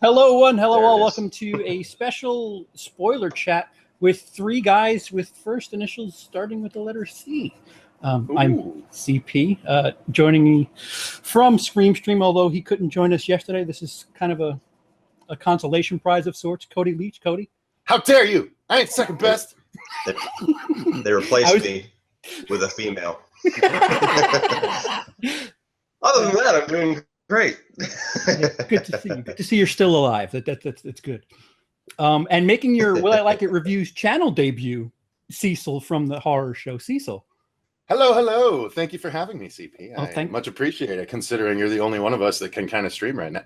Hello, one. Hello, There it all. is. Welcome to a special spoiler chat with three guys with first initials starting with the letter C. I'm CeePee, joining me from Screamstream, although he couldn't join us yesterday. This is kind of a consolation prize of sorts. CODY LEACH. Cody. How dare you? I ain't second best. They replaced me with a female. Other than that, I'm doing great. Yeah, good to see you. Good to see you're still alive. That's good. And making your Will I Like It Reviews channel debut, Cecil from the horror show Cecil. Hello, hello. Thank you for having me, CeePee. Oh, I much appreciate it, considering you're the only one of us that can kind of stream right now.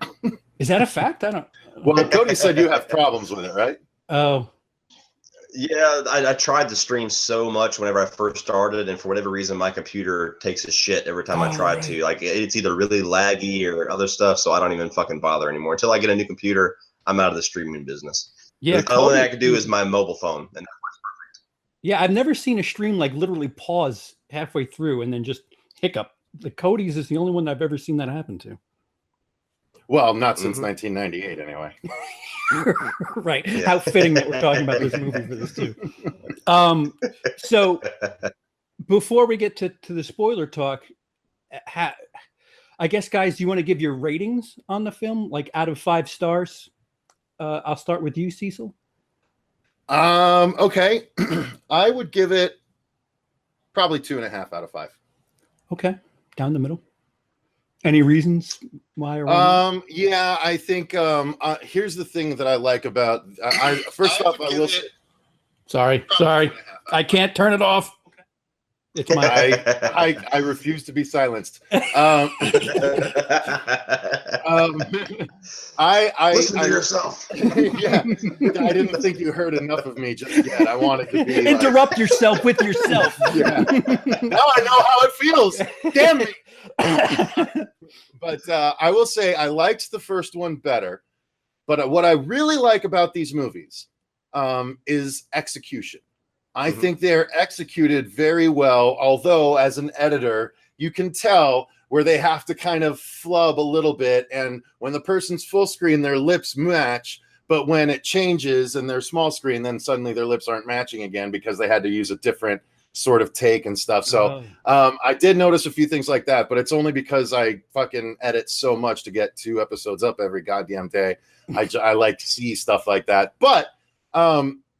Is that a fact? I don't. Well, Cody said you have problems with it, right? Oh. Yeah, I tried to stream so much whenever I first started, and for whatever reason, my computer takes a shit every time I try to. Like, it's either really laggy or other stuff, so I don't even fucking bother anymore. Until I get a new computer, I'm out of the streaming business. Yeah, the only thing I can do is my mobile phone, and that works perfect. Yeah, I've never seen a stream like literally pause halfway through and then just hiccup. The Cody's is the only one I've ever seen that happen to. Well, not since 1998, anyway. Right. Yeah. How fitting that we're talking about this movie for this too. So before we get to the spoiler talk, I guess, guys, do you want to give your ratings on the film, like out of 5 stars? I'll start with you, Cecil. Okay. I would give it probably 2.5 out of 5. Okay. Down the middle. Any reasons why? Or why? Yeah, I think here's the thing that I like about first off, I will say, sorry, I can't turn it off. It's my I refuse to be silenced. Listen to yourself. Yeah, I didn't think you heard enough of me just yet. I wanted to be interrupt yourself with yourself. Yeah. Now I know how it feels. Damn me. But I will say I liked the first one better. But what I really like about these movies is execution. I think they're executed very well, although as an editor, you can tell where they have to kind of flub a little bit. And when the person's full screen, their lips match. But when it changes and they're small screen, then suddenly their lips aren't matching again because they had to use a different sort of take and stuff. So I did notice a few things like that, but it's only because I fucking edit so much to get 2 episodes up every goddamn day. I like to see stuff like that. But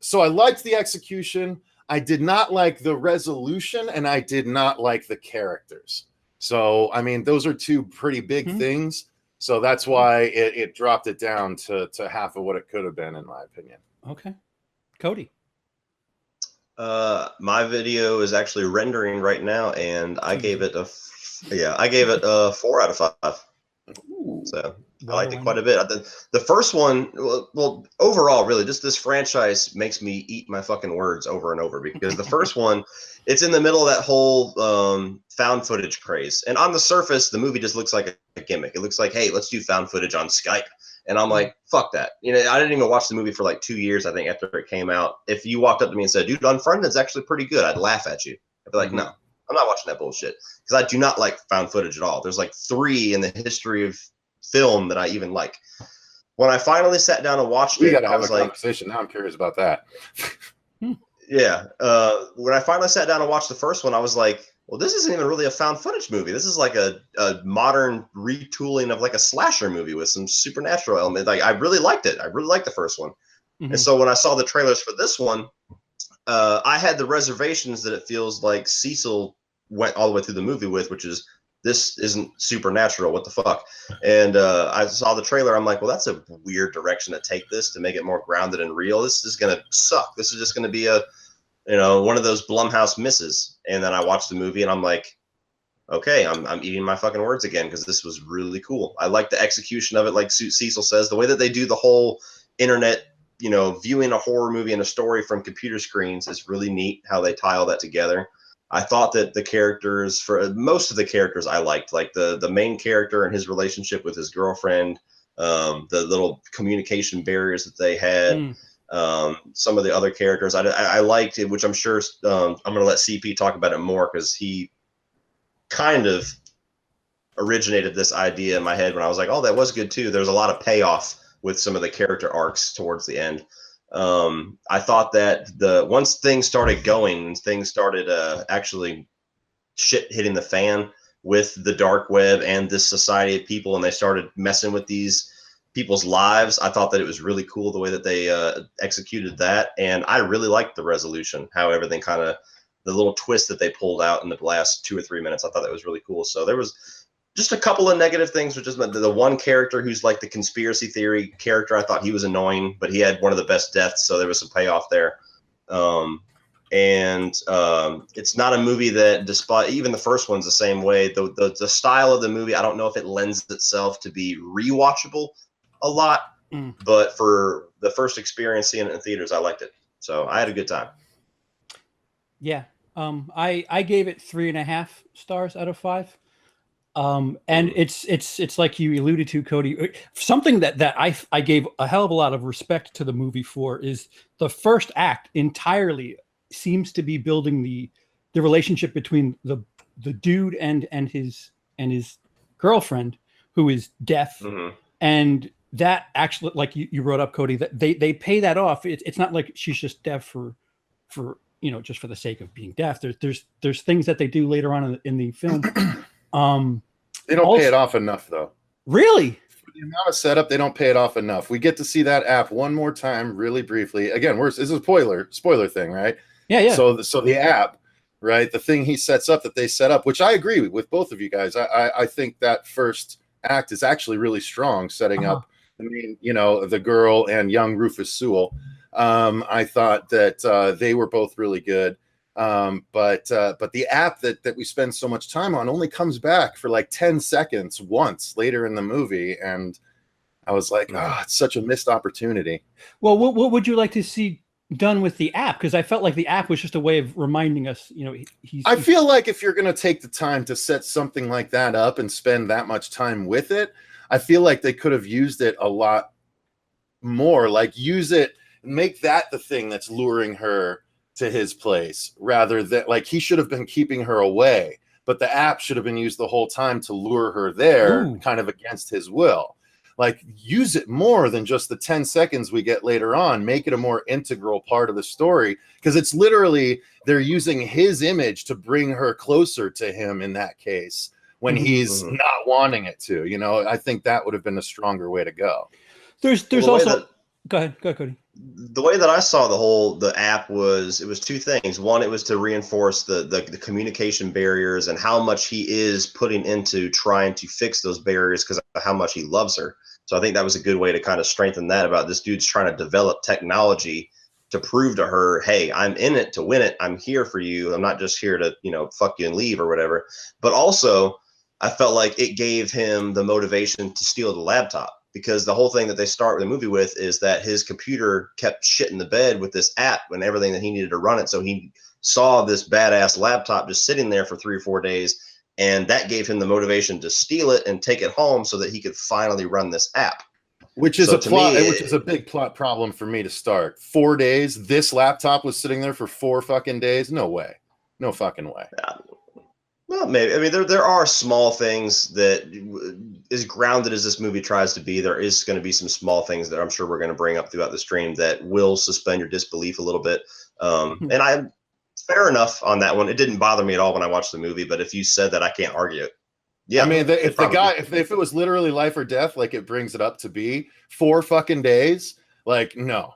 so I liked the execution. I did not like the resolution, and I did not like the characters. So, I mean, those are 2 pretty big things. So that's why it dropped it down to half of what it could have been, in my opinion. Okay. Cody. My video is actually rendering right now, and I gave it a 4 out of 5. Ooh. So I liked it quite a bit. The first one, well, overall, really, just this franchise makes me eat my fucking words over and over, because the first one, it's in the middle of that whole found footage craze. And on the surface, the movie just looks like a gimmick. It looks like, hey, let's do found footage on Skype. And I'm like, fuck that. You know, I didn't even watch the movie for like 2 years, I think, after it came out. If you walked up to me and said, dude, Unfriended is actually pretty good, I'd laugh at you. I'd be like, no, I'm not watching that bullshit. Because I do not like found footage at all. There's like 3 in the history of film that I even like. When I finally sat down and watched it, I was like, conversation. Now I'm curious about that. Yeah. When I finally sat down and watched the first one, I was like, well, this isn't even really a found footage movie. This is like a modern retooling of like a slasher movie with some supernatural element. Like, I really liked it. I really liked the first one. And so when I saw the trailers for this one, I had the reservations that it feels like Cecil went all the way through the movie with, which is, this isn't supernatural. What the fuck? And I saw the trailer. I'm like, well, that's a weird direction to take this to make it more grounded and real. This is going to suck. This is just going to be one of those Blumhouse misses. And then I watched the movie and I'm like, okay, I'm eating my fucking words again, because this was really cool. I like the execution of it. Like Cecil says, the way that they do the whole internet, viewing a horror movie and a story from computer screens is really neat, how they tie all that together. I thought that the characters, for most of the characters, I liked, like the main character and his relationship with his girlfriend, the little communication barriers that they had, some of the other characters I liked it, which I'm sure I'm going to let CeePee talk about it more, because he kind of originated this idea in my head when I was like, oh, that was good too. There's a lot of payoff with some of the character arcs towards the end. I thought that once things started going, things started actually shit hitting the fan with the dark web and this society of people, and they started messing with these people's lives. I thought that it was really cool the way that they executed that, and I really liked the resolution, how everything kind of, the little twist that they pulled out in the last 2 or 3 minutes. I thought that was really cool. So there was just a couple of negative things, which is the one character who's like the conspiracy theory character. I thought he was annoying, but he had one of the best deaths, so there was some payoff there. It's not a movie that, despite even the first one's the same way, the style of the movie, I don't know if it lends itself to be rewatchable a lot, but for the first experience seeing it in theaters, I liked it. So I had a good time. Yeah. I gave it 3.5 stars out of 5. And it's like you alluded to, Cody, something that I gave a hell of a lot of respect to the movie for is the first act entirely seems to be building the relationship between the dude and his girlfriend, who is deaf. And that actually, like you wrote up, Cody, that they pay that off. It's not like she's just deaf for just for the sake of being deaf. There's things that they do later on in the film. They don't pay it off enough, though. Really? For the amount of setup, they don't pay it off enough. We get to see that app one more time, really briefly. Again, this is a spoiler thing, right? Yeah. So the app, right? The thing he sets up, that they set up, which I agree with both of you guys. I think that first act is actually really strong, setting up. I mean, the girl and young Rufus Sewell. I thought that they were both really good. But the app that we spend so much time on only comes back for like 10 seconds once later in the movie, and I was like, it's such a missed opportunity. Well, what would you like to see done with the app? Because I felt like the app was just a way of reminding us, I feel like if you're going to take the time to set something like that up and spend that much time with it, I feel like they could have used it a lot more. Like, use it, make that the thing that's luring her to his place, rather than, like, he should have been keeping her away, but the app should have been used the whole time to lure her there, kind of against his will. Like, use it more than just the 10 seconds we get later on. Make it a more integral part of the story, because it's literally, they're using his image to bring her closer to him in that case, when he's not wanting it to. I think that would have been a stronger way to go. There's also go ahead, Cody. The way that I saw the app was, it was two things. One, it was to reinforce the communication barriers and how much he is putting into trying to fix those barriers because of how much he loves her. So I think that was a good way to kind of strengthen that, about this dude's trying to develop technology to prove to her, hey, I'm in it to win it. I'm here for you. I'm not just here to, fuck you and leave or whatever. But also, I felt like it gave him the motivation to steal the laptop, because the whole thing that they start the movie with is that his computer kept shit in the bed with this app and everything that he needed to run it. So he saw this badass laptop just sitting there for 3 or 4 days, and that gave him the motivation to steal it and take it home so that he could finally run this app. Which is which is a big plot problem for me to start. 4 days. This laptop was sitting there for 4 fucking days. No way. No fucking way. Well, maybe. I mean, there are small things that, as grounded as this movie tries to be, there is going to be some small things that I'm sure we're going to bring up throughout the stream that will suspend your disbelief a little bit. And I'm fair enough on that one. It didn't bother me at all when I watched the movie, but if you said that, I can't argue it. Yeah, I mean, if it was literally life or death, like it brings it up to be 4 fucking days, like no,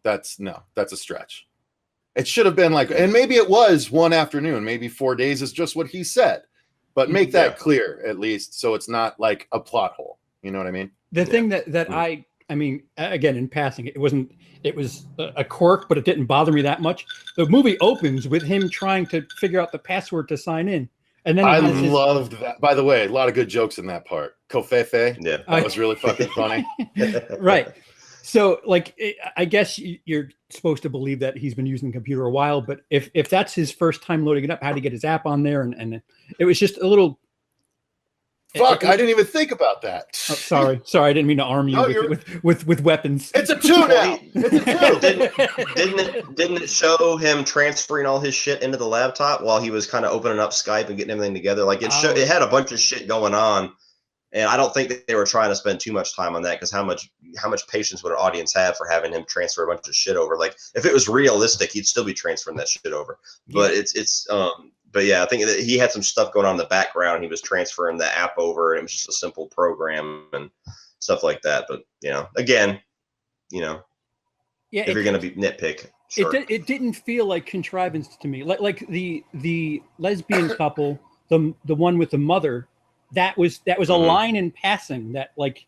that's a stretch. It should have been like, and maybe it was one afternoon, maybe 4 days is just what he said, but make that clear at least, so it's not like a plot hole. You know what I mean? The thing that I mean, again, in passing, it was a quirk, but it didn't bother me that much. The movie opens with him trying to figure out the password to sign in. And then I loved that. By the way, a lot of good jokes in that part. Kofefe. Yeah. That was really fucking funny. Right. So, like, I guess you're supposed to believe that he's been using the computer a while, but if that's his first time loading it up, how to get his app on there, and it was just a little. Fuck! I didn't even think about that. Oh, sorry, I didn't mean to arm you with weapons. It's a 2 now. Didn't it show him transferring all his shit into the laptop while he was kind of opening up Skype and getting everything together? Like it had a bunch of shit going on And I don't think that they were trying to spend too much time on that, because how much patience would an audience have for having him transfer a bunch of shit over? Like, if it was realistic, he'd still be transferring that shit over. But but yeah, I think that he had some stuff going on in the background. He was transferring the app over, and it was just a simple program and stuff like that. But again, if you're gonna be nitpick, sure. It didn't feel like contrivance to me. Like the lesbian couple, the one with the mother. That was a line in passing that like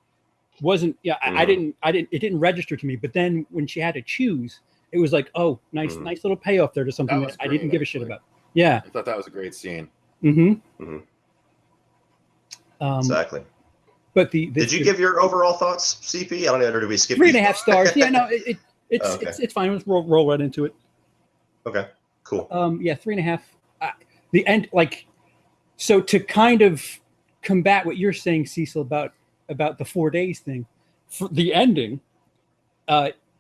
wasn't it didn't register to me. But then when she had to choose, it was like, oh, nice little payoff there to something that I didn't give a shit about. Yeah, I thought that was a great scene. Exactly. But did you give your overall thoughts, CeePee? I don't know. Did we skip 3.5 stars? Yeah, no, it's fine. Let's roll right into it. Okay, cool. Yeah, 3.5. The end, like, so to kind of combat what you're saying, Cecil, about the 4 days thing, for the ending,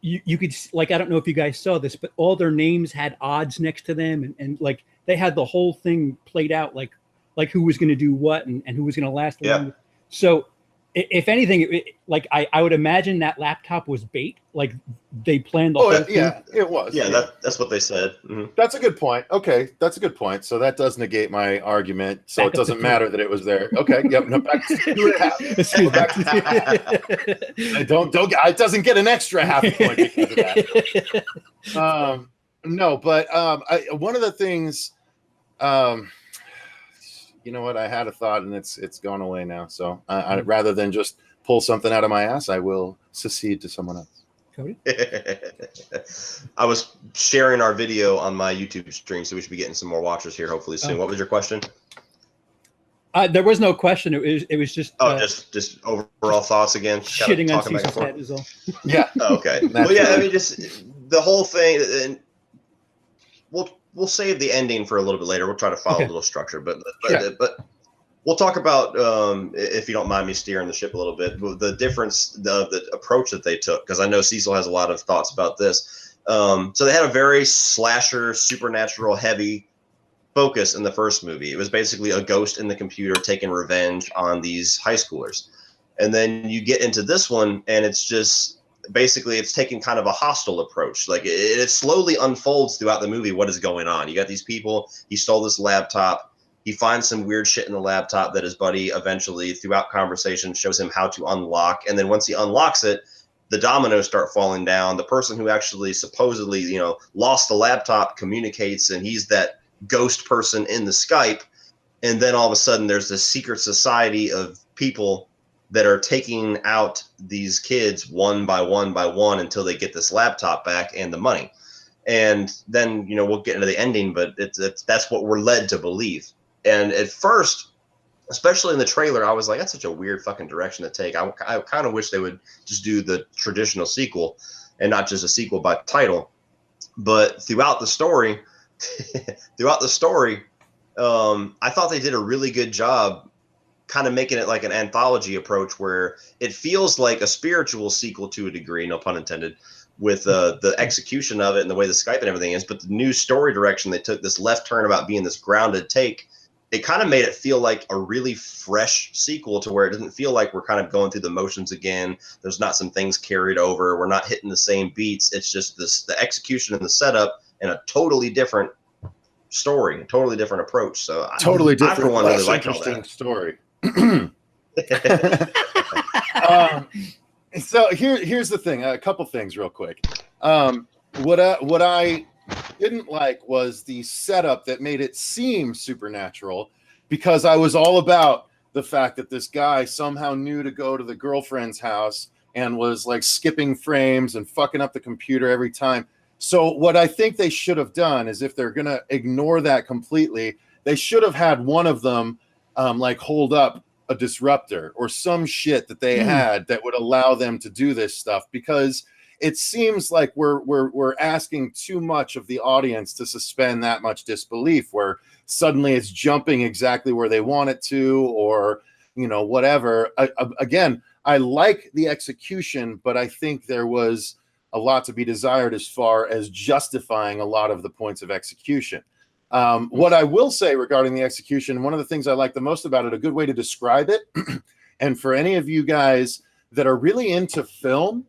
you could, like, I don't know if you guys saw this, but all their names had odds next to them, and like they had the whole thing played out, like who was going to do what and who was going to last. Yeah. So if anything, like I would imagine that laptop was bait. Like they planned the whole thing. Yeah, it was. Yeah, that's what they said. That's a good point. Okay, that's a good point. So that does negate my argument. So it doesn't matter that it was there. Okay, yep. No, back to 2.5. Excuse me. Don't. It doesn't get an extra half a point because of that. No, but one of the things. You know what? I had a thought, and it's gone away now. So rather than just pull something out of my ass, I will secede to someone else. Cody? I was sharing our video on my YouTube stream, so we should be getting some more watchers here hopefully soon. What was your question? There was no question. It was just just overall thoughts again. Shitting on Cecil's head is all. Yeah. Okay. Well, yeah. I mean, just the whole thing, and we'll save the ending for a little bit later. We'll try to follow a little structure, but we'll talk about, if you don't mind me steering the ship a little bit, the difference, the approach that they took, because I know Cecil has a lot of thoughts about this. So they had a very slasher, supernatural heavy focus in the first movie. It was basically a ghost in the computer taking revenge on these high schoolers. And then you get into this one, and it's just basically it's taking kind of a hostile approach. Like it slowly unfolds throughout the movie what is going on. You got these people, he stole this laptop, he finds some weird shit in the laptop that his buddy eventually throughout conversation shows him how to unlock, and then once he unlocks it, the dominoes start falling down. The person who actually supposedly lost the laptop communicates, and he's that ghost person in the Skype, and then all of a sudden there's this secret society of people that are taking out these kids one by one until they get this laptop back and the money. And then, we'll get into the ending, but that's what we're led to believe. And at first, especially in the trailer, I was like, that's such a weird fucking direction to take. I kind of wish they would just do the traditional sequel and not just a sequel by title. But throughout the story, I thought they did a really good job kind of making it like an anthology approach where it feels like a spiritual sequel to a degree, no pun intended, with the execution of it and the way the Skype and everything is. But the new story direction, they took this left turn about being this grounded take. It kind of made it feel like a really fresh sequel to where it doesn't feel like we're kind of going through the motions again. There's not some things carried over. We're not hitting the same beats. It's just the execution and the setup and a totally different story, a totally different approach. So totally different, I for one really like interesting story. So here's the thing. A couple things real quick. What I didn't like was the setup that made it seem supernatural, because I was all about the fact that this guy somehow knew to go to the girlfriend's house and was like skipping frames and fucking up the computer every time. So what I think they should have done is, if they're going to ignore that completely, they should have had one of them like hold up a disruptor or some shit that they had that would allow them to do this stuff, because it seems like we're asking too much of the audience to suspend that much disbelief, where suddenly it's jumping exactly where they want it to, or whatever. Again, I like the execution, but I think there was a lot to be desired as far as justifying a lot of the points of execution. What I will say regarding the execution, one of the things I like the most about it, a good way to describe it, And for any of you guys that are really into film,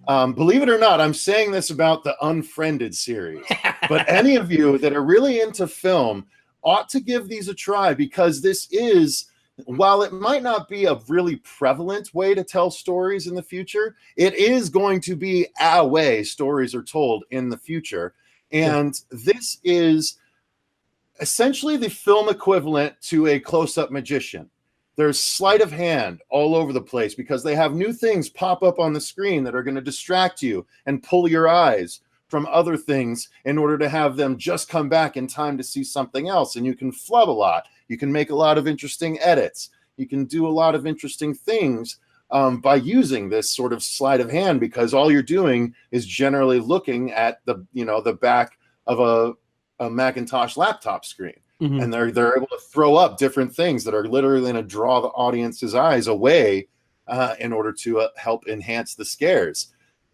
believe it or not, I'm saying this about the Unfriended series, but any of you that are really into film ought to give these a try, because this is, while it might not be a really prevalent way to tell stories in the future, it is going to be a way stories are told in the future. And this is essentially the film equivalent to a close-up magician. There's sleight of hand all over the place because they have new things pop up on the screen that are going to distract you and pull your eyes from other things in order to have them just come back in time to see something else. And you can flub a lot. You can make a lot of interesting edits. You can do a lot of interesting things by using this sort of sleight of hand, because all you're doing is generally looking at the back of a Macintosh laptop screen. Mm-hmm. And they're able to throw up different things that are literally going to draw the audience's eyes away in order to help enhance the scares.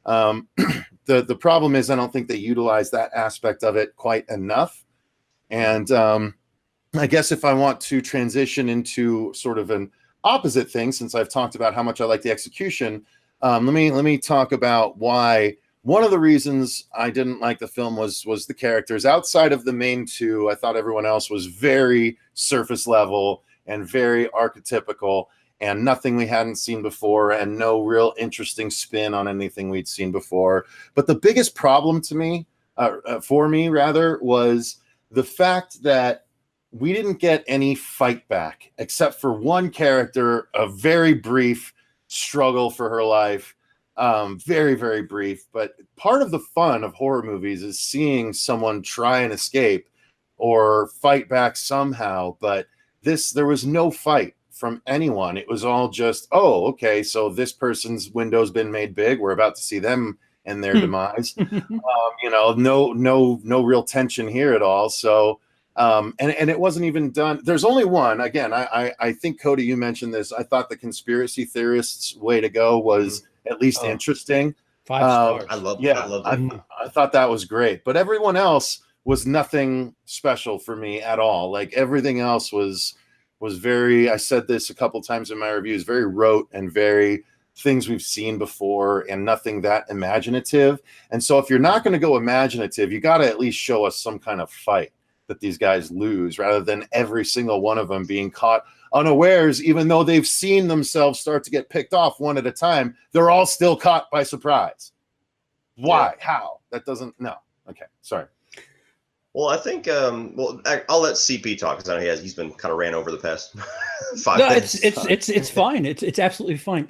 The problem is I don't think they utilize that aspect of it quite enough. And I guess if I want to transition into sort of an opposite thing, since I've talked about how much I like the execution, let me talk about why. One of the reasons I didn't like the film was the characters. Outside of the main two, I thought everyone else was very surface level and very archetypical, and nothing we hadn't seen before, and no real interesting spin on anything we'd seen before. But the biggest problem to me, for me rather, was the fact that we didn't get any fight back, except for one character, a very brief struggle for her life. Very, very brief, but part of the fun of horror movies is seeing someone try and escape or fight back somehow. But there was no fight from anyone. It was all just, oh, okay, so this person's window's been made big. We're about to see them and their demise. No real tension here at all. So, and it wasn't even done. There's only one. Again, I think, Cody, you mentioned this. I thought the conspiracy theorists' way to go was at least interesting. 5 stars. I love that. I thought that was great, but everyone else was nothing special for me at all. Like everything else was very, I said this a couple times in my reviews, very rote and very things we've seen before and nothing that imaginative. And so if you're not going to go imaginative, you got to at least show us some kind of fight that these guys lose, rather than every single one of them being caught unawares. Even though they've seen themselves start to get picked off one at a time, they're all still caught by surprise. Why? Yeah. How? That doesn't, no. Okay, sorry. Well, I think, I'll let CeePee talk, because I know he's been kind of ran over the past 5 minutes. It's fine. It's absolutely fine.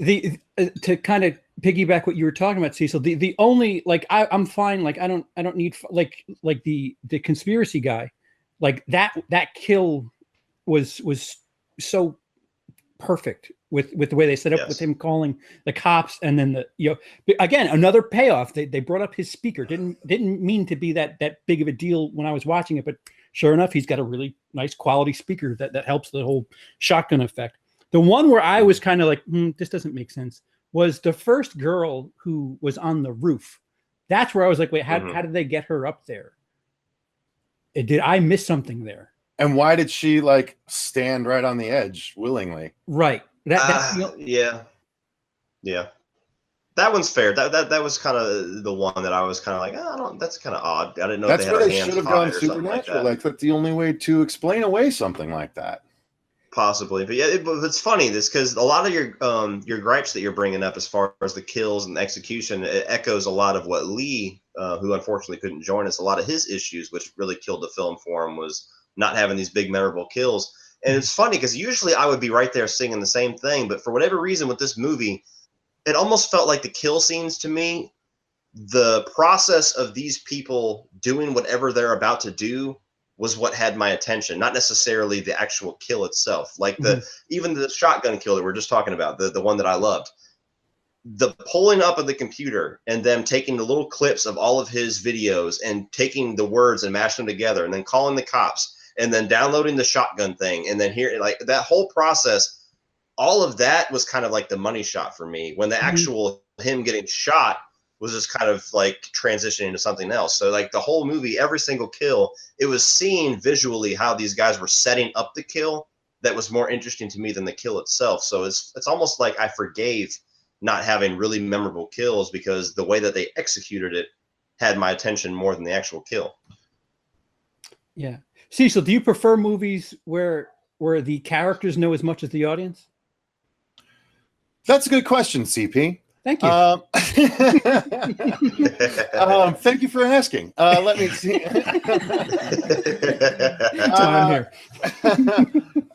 To kind of piggyback what you were talking about, Cecil, the only, like, I'm fine. Like, I don't need, like the conspiracy guy, like that kill was so perfect with the way they set up with him calling the cops, and then again, another payoff. They brought up his speaker. Didn't mean to be that big of a deal when I was watching it, but sure enough, he's got a really nice quality speaker that helps the whole shotgun effect. The one where I was kind of like, this doesn't make sense, was the first girl who was on the roof. That's where I was like, wait, how did they get her up there? Did I miss something there? And why did she like stand right on the edge willingly? Right. Yeah. That one's fair. That was kind of the one that I was kind of like, that's kind of odd. I didn't know that's if where they should have gone supernatural. Like that's the only way to explain away something like that. Possibly, but yeah, but it's funny because a lot of your gripes that you're bringing up as far as the kills and the execution, it echoes a lot of what Lee, who unfortunately couldn't join us, a lot of his issues, which really killed the film for him, was not having these big memorable kills. And it's funny because usually I would be right there singing the same thing, but for whatever reason with this movie, it almost felt like the kill scenes to me, the process of these people doing whatever they're about to do was what had my attention, not necessarily the actual kill itself. Like even the shotgun kill that we're just talking about, the one that I loved, the pulling up of the computer and them taking the little clips of all of his videos and taking the words and mashing them together and then calling the cops and then downloading the shotgun thing. And then here, like that whole process, all of that was kind of like the money shot for me, when the actual him getting shot was just kind of like transitioning to something else. So like the whole movie, every single kill, it was seeing visually how these guys were setting up the kill that was more interesting to me than the kill itself. So it's almost like I forgave not having really memorable kills because the way that they executed it had my attention more than the actual kill. Yeah. Cecil, do you prefer movies where the characters know as much as the audience? That's a good question, CeePee. Thank you. Thank you for asking. Let me see. That's why I'm here.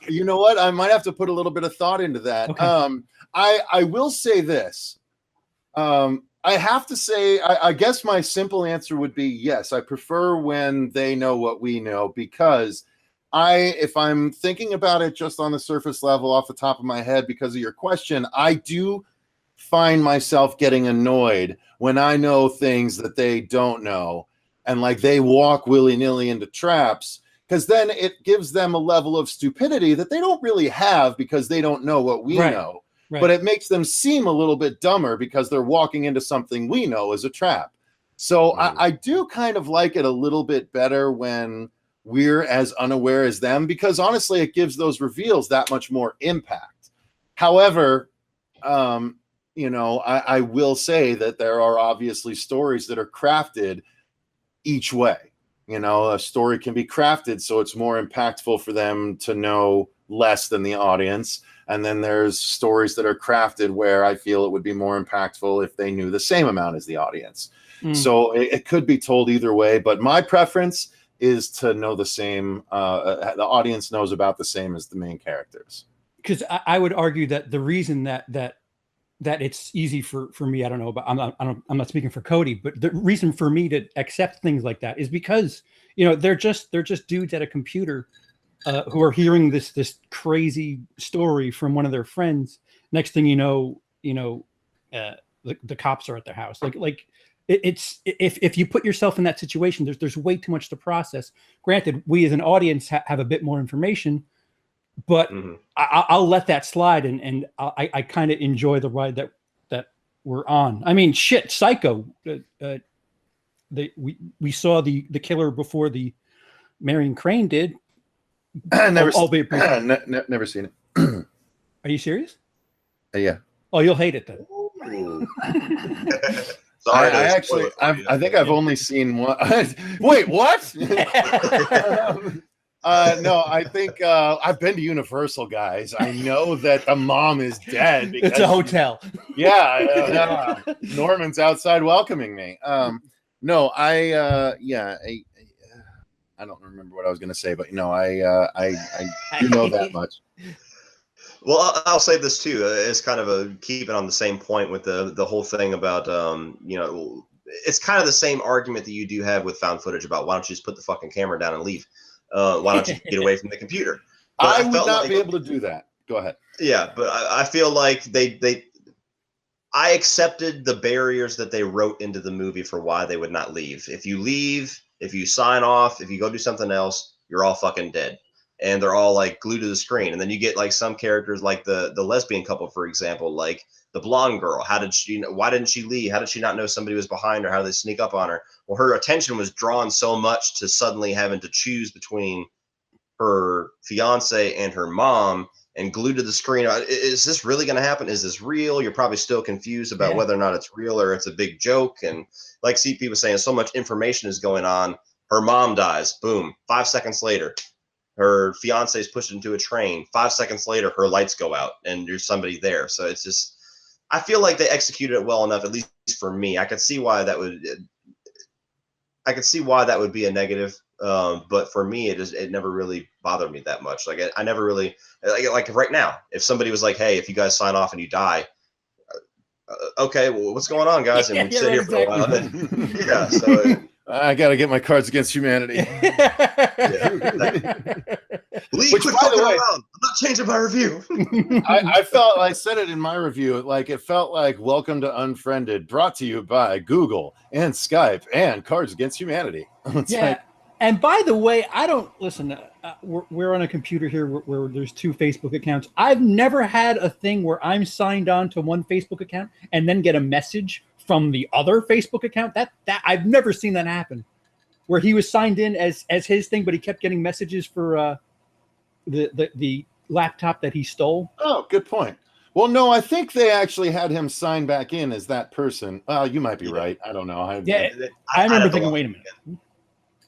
You know what? I might have to put a little bit of thought into that. Okay. I will say this. I have to say, I guess my simple answer would be yes. I prefer when they know what we know, because if I'm thinking about it just on the surface level off the top of my head because of your question, I do find myself getting annoyed when I know things that they don't know, and like they walk willy-nilly into traps, because then it gives them a level of stupidity that they don't really have because they don't know what we know. Right. But it makes them seem a little bit dumber because they're walking into something we know is a trap. So I do kind of like it a little bit better when we're as unaware as them, because honestly, it gives those reveals that much more impact. However, you know, I will say that there are obviously stories that are crafted each way. You know, a story can be crafted so it's more impactful for them to know less than the audience. And then there's stories that are crafted where I feel it would be more impactful if they knew the same amount as the audience. So it could be told either way, but my preference is to know the same. The audience knows about the same as the main characters. Because I would argue that the reason that it's easy for me, I don't know, but I'm not speaking for Cody, but the reason for me to accept things like that is because, you know, they're just dudes at a computer who are hearing this crazy story from one of their friends. Next thing you know, the cops are at their house. Like it's if you put yourself in that situation, there's way too much to process. Granted, we as an audience have a bit more information, but I'll let that slide, and I kind of enjoy the ride that we're on. I mean, shit, Psycho. We saw the killer before the Marion Crane did. Never seen it. Are you serious? Yeah. Oh, you'll hate it then. Sorry, I think I've only seen one. Wait, what? No, I think I've been to Universal, guys. I know that the mom is dead. Because, it's a hotel. Yeah, Norman's outside welcoming me. No, I don't remember what I was going to say, but I do know that much. Well, I'll say this too. It's kind of a keep it on the same point with the whole thing about it's kind of the same argument that you do have with found footage about why don't you just put the fucking camera down and leave? Why don't you get away from the computer? But I would not be able to do that. Go ahead. Yeah, but I feel like I accepted the barriers that they wrote into the movie for why they would not leave. If you leave, if you sign off, if you go do something else, you're all fucking dead. And they're all like glued to the screen. And then you get like some characters like the lesbian couple, for example, like the blonde girl. Why didn't she leave? How did she not know somebody was behind her? How did they sneak up on her? Well, her attention was drawn so much to suddenly having to choose between her fiance and her mom and glued to the screen. Is this really going to happen? Is this real? You're probably still confused about whether or not it's real or it's a big joke. And like CeePee was saying, so much information is going on. Her mom dies. Boom. 5 seconds later, her fiance is pushed into a train. 5 seconds later, her lights go out and there's somebody there. So it's just, I feel like they executed it well enough, at least for me. I could see why that would be a negative. But for me, it never really bothered me that much. Like I never really like right now, if somebody was like, hey, if you guys sign off and you die, okay, well, what's going on, guys? And we sit here for a while. Then, yeah. So I got to get my Cards Against Humanity. Which, by the way, I'm not changing my review. I felt, I said it in my review, like it felt like Welcome to Unfriended, brought to you by Google and Skype and Cards Against Humanity. And by the way, I don't listen. We're on a computer here where there's 2 Facebook accounts. I've never had a thing where I'm signed on to one Facebook account and then get a message from the other Facebook account. That I've never seen that happen. Where he was signed in as his thing, but he kept getting messages for the laptop that he stole? Oh, good point. Well, no, I think they actually had him sign back in as that person. You might be right. I don't know. I remember thinking, wait a minute.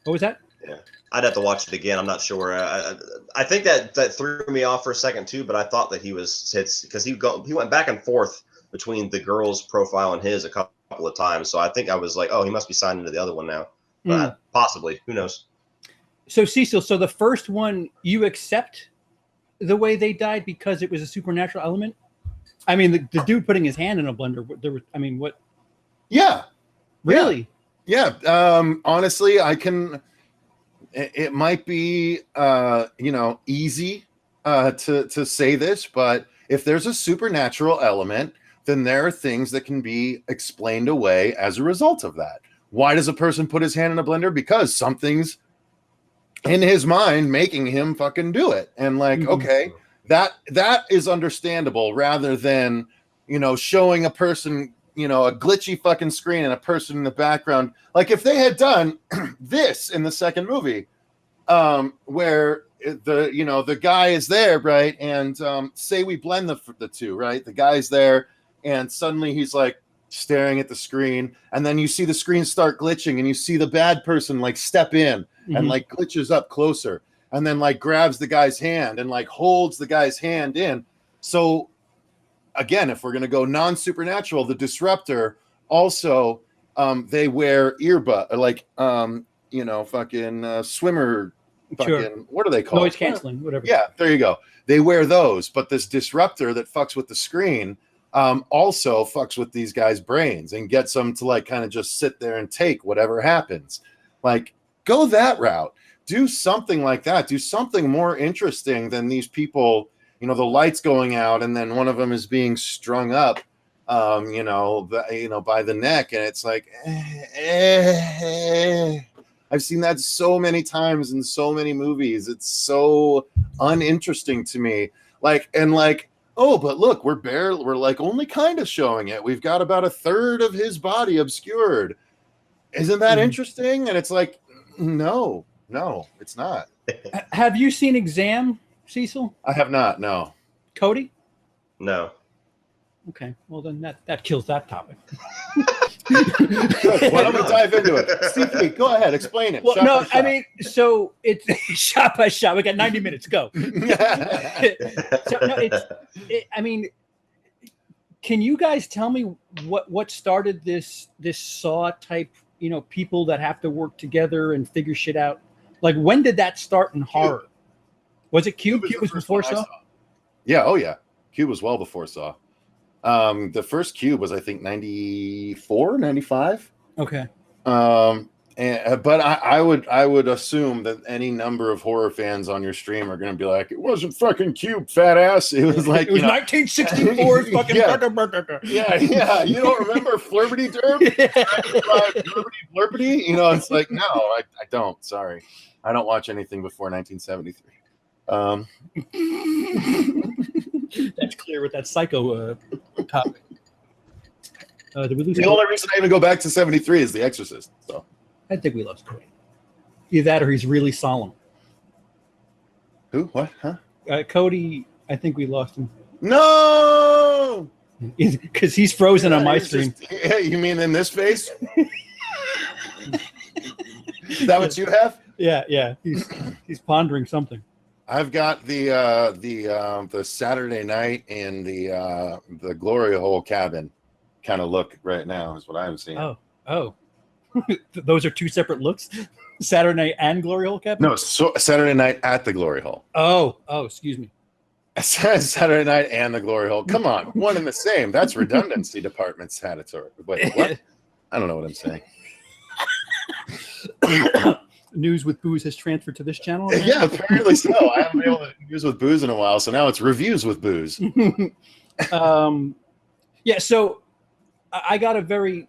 What was that? Yeah, I'd have to watch it again. I'm not sure. I think that threw me off for a second too, but I thought that he was because he went back and forth between the girl's profile and his a couple of times. So I think I was like, oh, he must be signed into the other one now. But possibly, who knows? So Cecil, the first one, you accept the way they died because it was a supernatural element? I mean, the dude putting his hand in a blender. What? Yeah. Really? Yeah. Honestly, I can. It might be, easy to say this, but if there's a supernatural element, then there are things that can be explained away as a result of that. Why does a person put his hand in a blender? Because something's in his mind making him fucking do it. And okay, that is understandable rather than, showing a person, a glitchy fucking screen and a person in the background. Like if they had done this in the second movie, where the guy is there, right? And say we blend the two, right? The guy's there and suddenly he's like staring at the screen, and then you see the screen start glitching and you see the bad person like step in and like glitches up closer and then like grabs the guy's hand and like holds the guy's hand in. So again, if we're going to go non-supernatural, the disruptor also, they wear earbud, fucking swimmer, fucking, what are they called? Noise canceling, whatever. Yeah, there you go. They wear those, but this disruptor that fucks with the screen also fucks with these guys' brains and gets them to like kind of just sit there and take whatever happens. Like, go that route. Do something like that. Do something more interesting than these people, the lights going out and then one of them is being strung up, by the neck. And it's like, I've seen that so many times in so many movies. It's so uninteresting to me. Oh, but look, we're like only kind of showing it. We've got about a third of his body obscured. Isn't that interesting? And it's like, no, it's not. Have you seen Exam, Cecil? I have not, no. Cody? No. Okay, well then that kills that topic. Good. Well, I'm going to dive into it. CeePee, go ahead, explain it. Well, so it's shot by shot. We got 90 minutes. Go. Can you guys tell me what started this Saw type, people that have to work together and figure shit out? Like, when did that start in horror? Was it Cube? Cube was before Saw? Yeah. Oh, yeah. Cube was well before Saw. The first Cube was, I think, 94, 95. Okay. But I would assume that any number of horror fans on your stream are going to be like, it wasn't fucking Cube, fat ass. It was like, it was 1964. Fucking yeah. You don't remember Flurpity Derp? Flurpity? It's like, no, I don't. Sorry, I don't watch anything before 1973. That's clear with that Psycho topic. Did we lose the only reason I even go back to 73 is The Exorcist. So I think we lost Cody. Either that or he's really solemn. Who? What? Huh? Cody, I think we lost him. No! Because he's frozen on my screen. You mean in this face? Is that what you have? Yeah. He's pondering something. I've got the Saturday night in the glory hole cabin kind of look right now is what I'm seeing. Oh. Those are two separate looks? Saturday night and glory hole cabin? No, so Saturday night at the glory hole. Oh, excuse me. Saturday night and the glory hole. Come on, one and the same. That's redundancy department statutory. Wait, what? I don't know what I'm saying. News with Booze has transferred to this channel? Yeah, apparently so. I haven't been able to News with Booze in a while, so now it's Reviews with Booze. So I got a very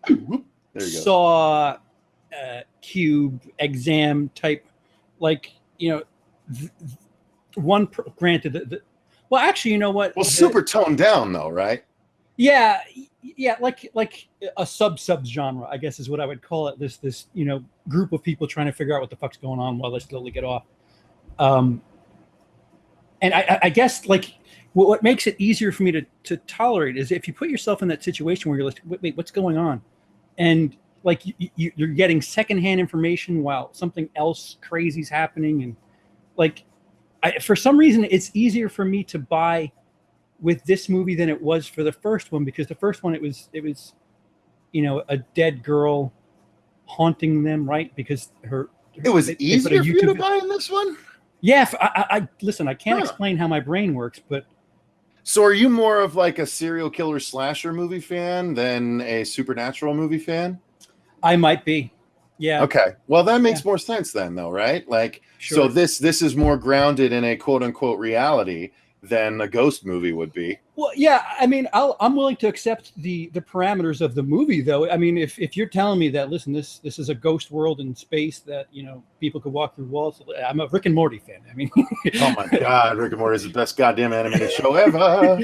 Saw Cube Exam type, granted, well, actually, you know what? Well, super toned down though, right? Yeah, like a sub genre, I guess is what I would call it. This group of people trying to figure out what the fuck's going on while they slowly get off. And I guess like what makes it easier for me to tolerate is if you put yourself in that situation where you're like, wait, what's going on? And like you're getting secondhand information while something else crazy is happening. And like, for some reason, it's easier for me to buy with this movie than it was for the first one, because the first one, it was, you know, a dead girl haunting them, right? Because it was easier for you to buy in this one. Yeah, I listen. I can't explain how my brain works, but so are you more of like a serial killer slasher movie fan than a supernatural movie fan? I might be. Yeah. Okay. Well, that makes more sense then, though, right? Like, so this is more grounded in a quote unquote reality than a ghost movie would be. Well, yeah. I mean, I'm willing to accept the parameters of the movie, though. I mean, if you're telling me that, listen, this is a ghost world in space that, you know, people could walk through walls. I'm a Rick and Morty fan. I mean, oh my God, Rick and Morty is the best goddamn animated show ever.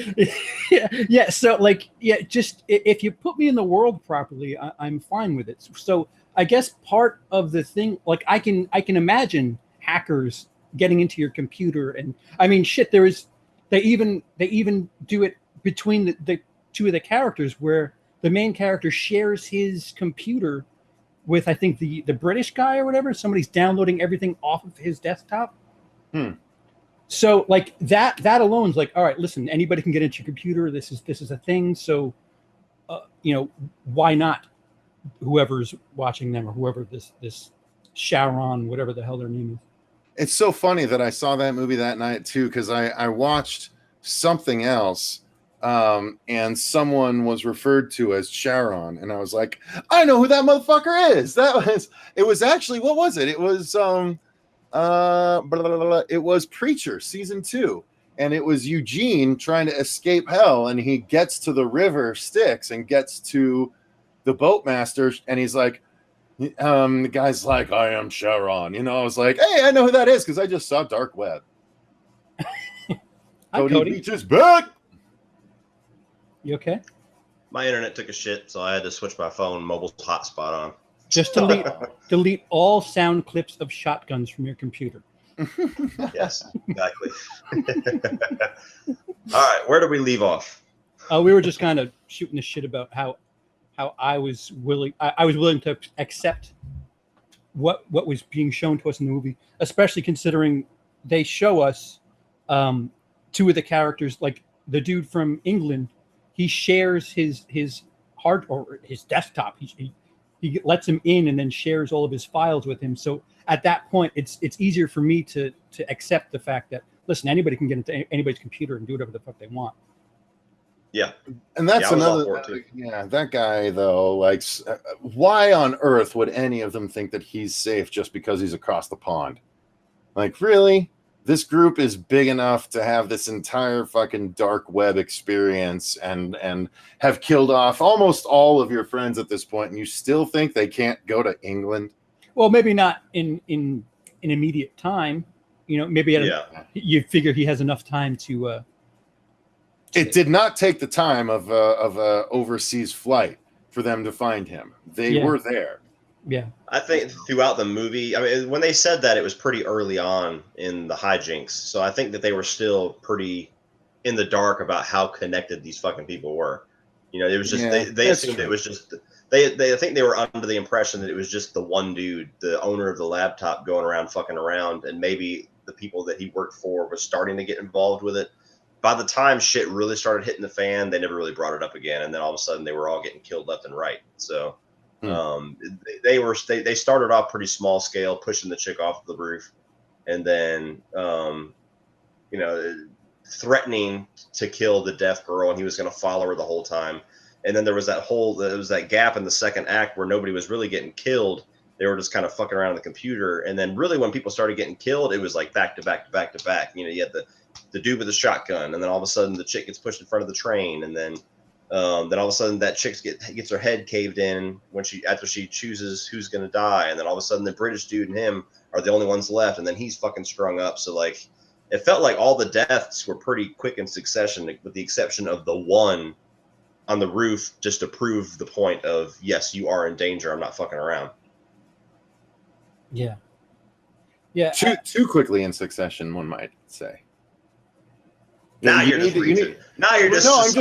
Yeah. So like, yeah, just if you put me in the world properly, I'm fine with it. So I guess part of the thing, like I can imagine hackers getting into your computer, and I mean, shit, they even do it between the two of the characters, where the main character shares his computer with, I think, the British guy or whatever. Somebody's downloading everything off of his desktop. So like that alone's like, all right, listen, anybody can get into your computer. This is a thing. So, you know, why not? Whoever's watching them, or whoever this Sharon, whatever the hell their name is. It's so funny that I saw that movie that night too, because I watched something else, and someone was referred to as Sharon, and I was like, I know who that motherfucker is. It was actually, what was it? It was it was Preacher season 2, and it was Eugene trying to escape hell, and he gets to the river Styx and gets to the boatmaster, and he's like, the guy's like, I am Sharon. You know, I was like, hey, I know who that is because I just saw Dark Web. CODY LEACH is back. You okay? My internet took a shit, so I had to switch my phone mobile hotspot on. Just delete all sound clips of shotguns from your computer. Yes, exactly. All right, where do we leave off? We were just kind of shooting the shit about how I was willing to accept what was being shown to us in the movie, especially considering they show us two of the characters, like the dude from England. He shares his hard or his desktop. He lets him in and then shares all of his files with him. So at that point, it's easier for me to accept the fact that, listen, anybody can get into anybody's computer and do whatever the fuck they want. Yeah, and that's another. That guy though, like, why on earth would any of them think that he's safe just because he's across the pond? Like, really? This group is big enough to have this entire fucking dark web experience and have killed off almost all of your friends at this point, and you still think they can't go to England? Well, maybe not in immediate time. You know, maybe you figure he has enough time to. It did not take the time of a overseas flight for them to find him. They were there. Yeah. I think throughout the movie, I mean, when they said that, it was pretty early on in the hijinks. So I think that they were still pretty in the dark about how connected these fucking people were. You know, it was just, they assumed it was just, I think they were under the impression that it was just the one dude, the owner of the laptop, going around fucking around, and maybe the people that he worked for was starting to get involved with it. By the time shit really started hitting the fan, they never really brought it up again, and then all of a sudden they were all getting killed left and right. So they started off pretty small scale, pushing the chick off the roof, and then you know, threatening to kill the deaf girl, and he was going to follow her the whole time. And then there was that gap in the second act where nobody was really getting killed. They were just kind of fucking around on the computer, and then really when people started getting killed, it was like back to back to back to back. You know, you had the dude with the shotgun, and then all of a sudden the chick gets pushed in front of the train, and then all of a sudden that chick gets her head caved in after she chooses who's going to die, and then all of a sudden the British dude and him are the only ones left, and then he's fucking strung up. So like, it felt like all the deaths were pretty quick in succession, with the exception of the one on the roof, just to prove the point of, yes, you are in danger, I'm not fucking around. Yeah. Too quickly in succession, one might say. Now You you're just need to- you reaching. Now you're just. No, I'm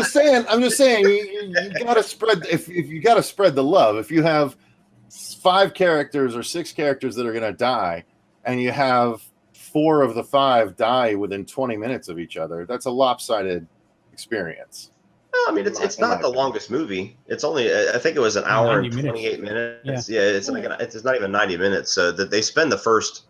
just saying. You gotta spread. If you gotta spread the love. If you have 5 characters or 6 characters that are gonna die, and you have 4 of the 5 die within 20 minutes of each other, that's a lopsided experience. I mean, it's not the longest movie. It's only, I think it was an hour and 28 minutes. Yeah, it's like it's not even 90 minutes. So that they spend the first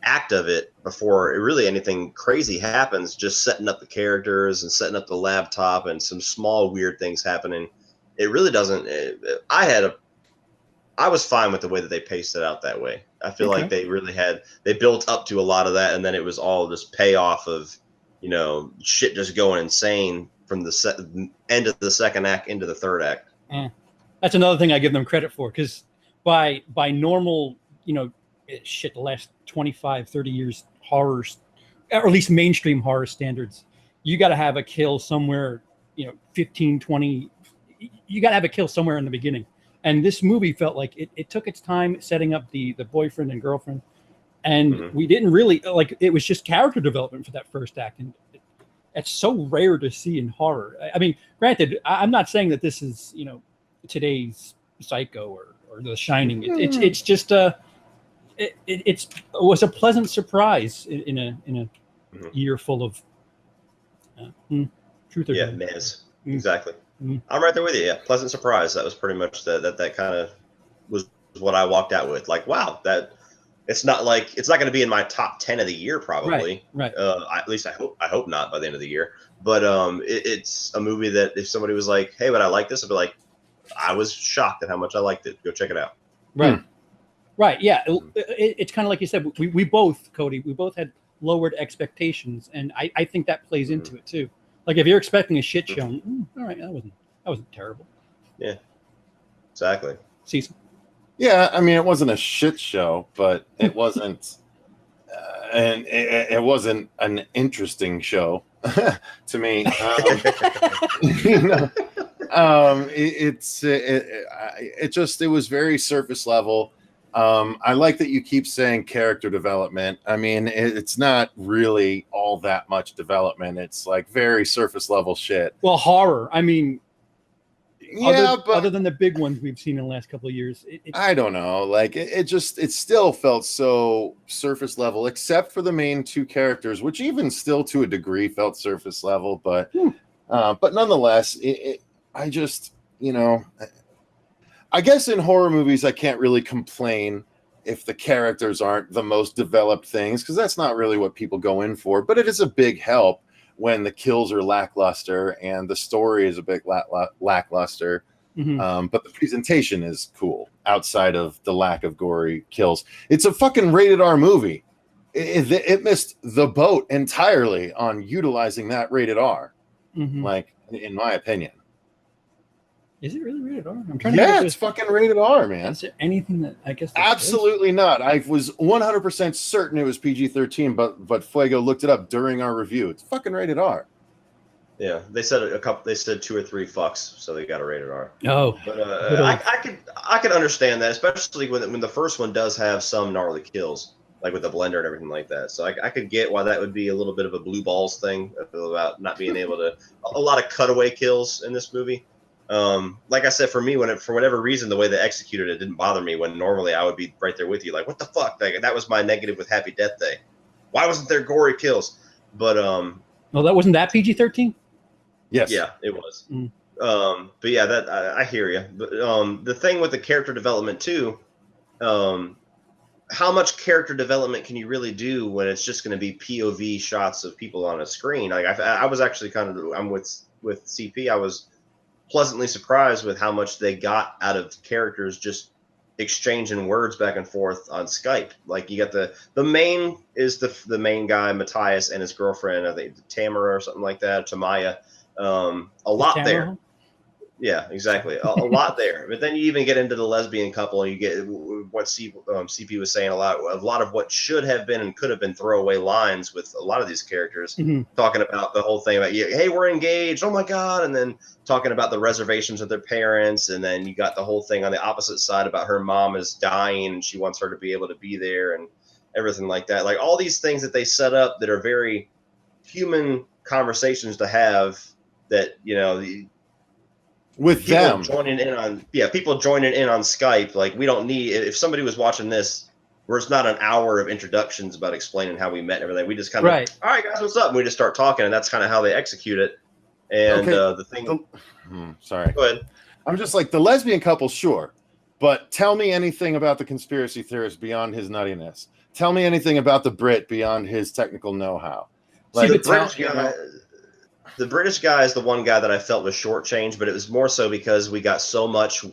act of it before really anything crazy happens, just setting up the characters and setting up the laptop and some small weird things happening. It really doesn't. I was fine with the way that they paced it out that way. I feel like they built up to a lot of that, and then it was all this payoff of, shit just going insane from the end of the second act into the third act. That's another thing I give them credit for, because by normal, the last 25, 30 years horror, or at least mainstream horror standards, you got to have a kill somewhere, 15, 20, you got to have a kill somewhere in the beginning. And this movie felt like it took its time setting up the boyfriend and girlfriend. And we didn't really, it was just character development for that first act. And it's so rare to see in horror. I mean, granted, I'm not saying that this is, today's Psycho or The Shining. It's just it was a pleasant surprise in a year full of truth or Mez. Exactly. I'm right there with you. Yeah, pleasant surprise. That was pretty much that kind of was what I walked out with. Like, wow, that it's not going to be in my top 10 of the year, probably. Right. At least I hope not by the end of the year. But it's a movie that if somebody was like, "Hey, but I like this," I'd be like, "I was shocked at how much I liked it. Go check it out." Right. Right. Yeah. It's kind of like you said. We both, Cody, had lowered expectations, and I think that plays into it too. Like if you're expecting a shit show, all right, that wasn't terrible. Yeah. Exactly. Cecil. Yeah, I mean, it wasn't a shit show, but it wasn't, and it wasn't an interesting show to me. It was very surface level. I like that you keep saying character development. I mean, it's not really all that much development. It's like very surface level shit. Well, horror. I mean, yeah, but other than the big ones we've seen in the last couple of years, I don't know. Like it still felt so surface level, except for the main 2 characters, which even still to a degree felt surface level. But nonetheless, I just, I guess in horror movies, I can't really complain if the characters aren't the most developed things, because that's not really what people go in for. But it is a big help when the kills are lackluster and the story is a bit lackluster. But the presentation is cool outside of the lack of gory kills. It's a fucking rated R movie. It missed the boat entirely on utilizing that rated R, like in my opinion. Is it really rated R? I'm trying to it's fucking rated R, man. Is there anything that I guess? Absolutely not. I was 100% certain it was PG-13, but Fuego looked it up during our review. It's fucking rated R. Yeah, they said They said 2 or 3 fucks, so they got a rated R. Oh, but I could understand that, especially when the first one does have some gnarly kills, like with the blender and everything like that. So I could get why that would be a little bit of a blue balls thing about not being able to. A lot of cutaway kills in this movie. Like I said, for me, for whatever reason, the way they executed it didn't bother me, when normally I would be right there with you, like, what the fuck? That was my negative with Happy Death Day. Why wasn't there gory kills? But no, that wasn't that PG-13. Yes. Yeah, it was. But yeah, I hear you. But the thing with the character development too, how much character development can you really do when it's just going to be POV shots of people on a screen? Like I was actually I'm with CeePee. I was pleasantly surprised with how much they got out of characters just exchanging words back and forth on Skype. Like you got the main is the main guy, Matthias, and his girlfriend, I think Tamara or something like that, Tamaya. A lot there. Yeah, exactly. A lot there. But then you even get into the lesbian couple, and you get what CeePee was saying, a lot of what should have been and could have been throwaway lines with a lot of these characters, talking about the whole thing about, hey, we're engaged, oh my God, and then talking about the reservations of their parents, and then you got the whole thing on the opposite side about her mom is dying and she wants her to be able to be there and everything like that. Like all these things that they set up that are very human conversations to have that, you know, with people them joining in on people joining in on Skype. Like, we don't need, if somebody was watching this where it's not an hour of introductions about explaining how we met and everything, we just kind of all right guys, what's up, and we just start talking, and that's kind of how they execute it. And the thing sorry, go ahead. I'm just like, the lesbian couple, sure, but tell me anything about the conspiracy theorist beyond his nuttiness. Tell me anything about the Brit beyond his technical know-how. Like, the British guy is the one guy that I felt was shortchanged, but it was more so because we got so much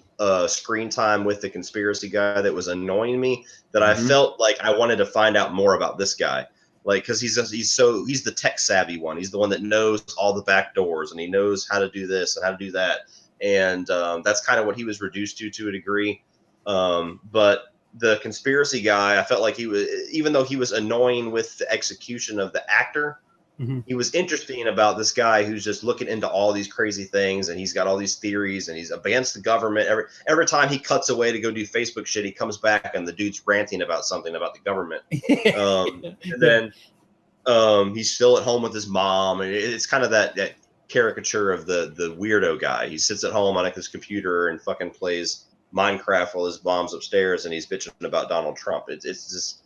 screen time with the conspiracy guy that was annoying me that I felt like I wanted to find out more about this guy. Like, because he's the tech savvy one. He's the one that knows all the back doors, and he knows how to do this and how to do that. And that's kind of what he was reduced to a degree. But the conspiracy guy, I felt like he was, even though he was annoying with the execution of the actor, he was interesting about this guy who's just looking into all these crazy things, and he's got all these theories, and he's against the government. Every time he cuts away to go do Facebook shit, he comes back and the dude's ranting about something about the government. And then he's still at home with his mom, and it's kind of that caricature of the weirdo guy. He sits at home on his computer and fucking plays Minecraft while his mom's upstairs, and he's bitching about Donald Trump. It's just,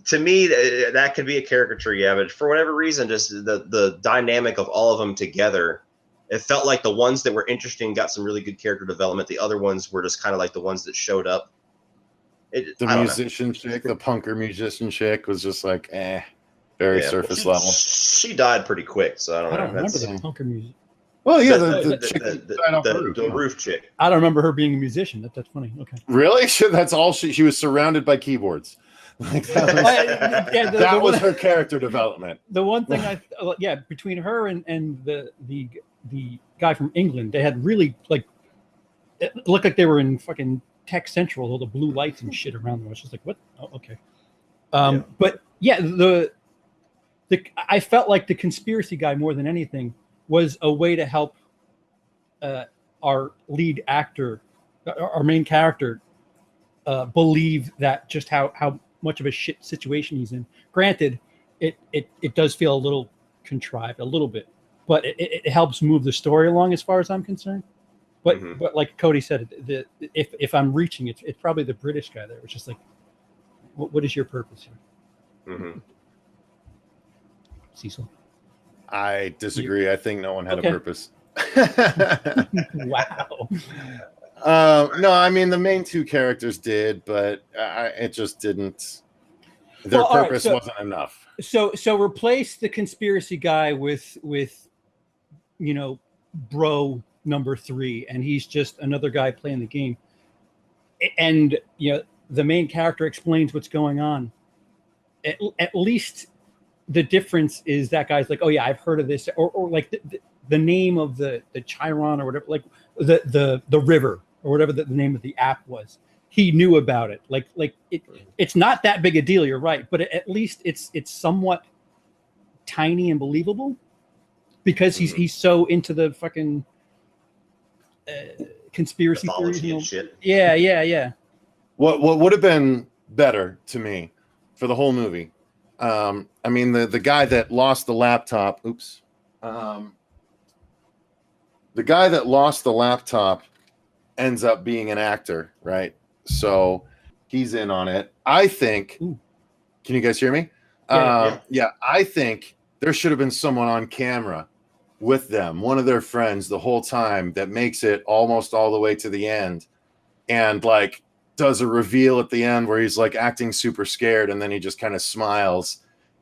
to me, that could be a caricature, but for whatever reason, just the dynamic of all of them together, it felt like the ones that were interesting got some really good character development. The other ones were just kind of like the ones that showed up. The musician chick, the punker musician chick, was just like, very surface level. She died pretty quick, so I don't remember the punker music. Well, yeah, the roof chick. I don't remember her being a musician. That's funny. Okay. Really? That's all she was surrounded by keyboards. Like, that was her character development. The one thing between her and the guy from England, they had really, like, it looked like they were in fucking Tech Central, all the blue lights and shit around them. I was just like, what? Oh, okay. But yeah, I felt like the conspiracy guy, more than anything, was a way to help our lead actor, our main character, believe that just how much of a shit situation he's in. Granted, it does feel a little contrived, a little bit, but it helps move the story along as far as I'm concerned. But but like Cody said, if I'm reaching, it's probably the British guy there. It's just like, what is your purpose here? Cecil? I disagree. I think no one had a purpose. Wow. No, I mean, the main two characters did, but it just didn't. Their purpose wasn't enough. So replace the conspiracy guy with bro number 3, and he's just another guy playing the game. And the main character explains what's going on. At least the difference is that guy's like, oh yeah, I've heard of this, or like the name of the Chiron or whatever, like the river or whatever the name of the app was. He knew about it. Like it's not that big a deal. You're right, but at least it's somewhat tiny and believable because he's so into the fucking conspiracy theories and shit. Yeah. What would have been better to me for the whole movie? I mean, the guy that lost the laptop. Oops. The guy that lost the laptop ends up being an actor, right? So he's in on it. I think. Ooh. Can you guys hear me? Yeah. I think there should have been someone on camera with them, one of their friends, the whole time, that makes it almost all the way to the end, and like does a reveal at the end where he's like acting super scared, and then he just kind of smiles,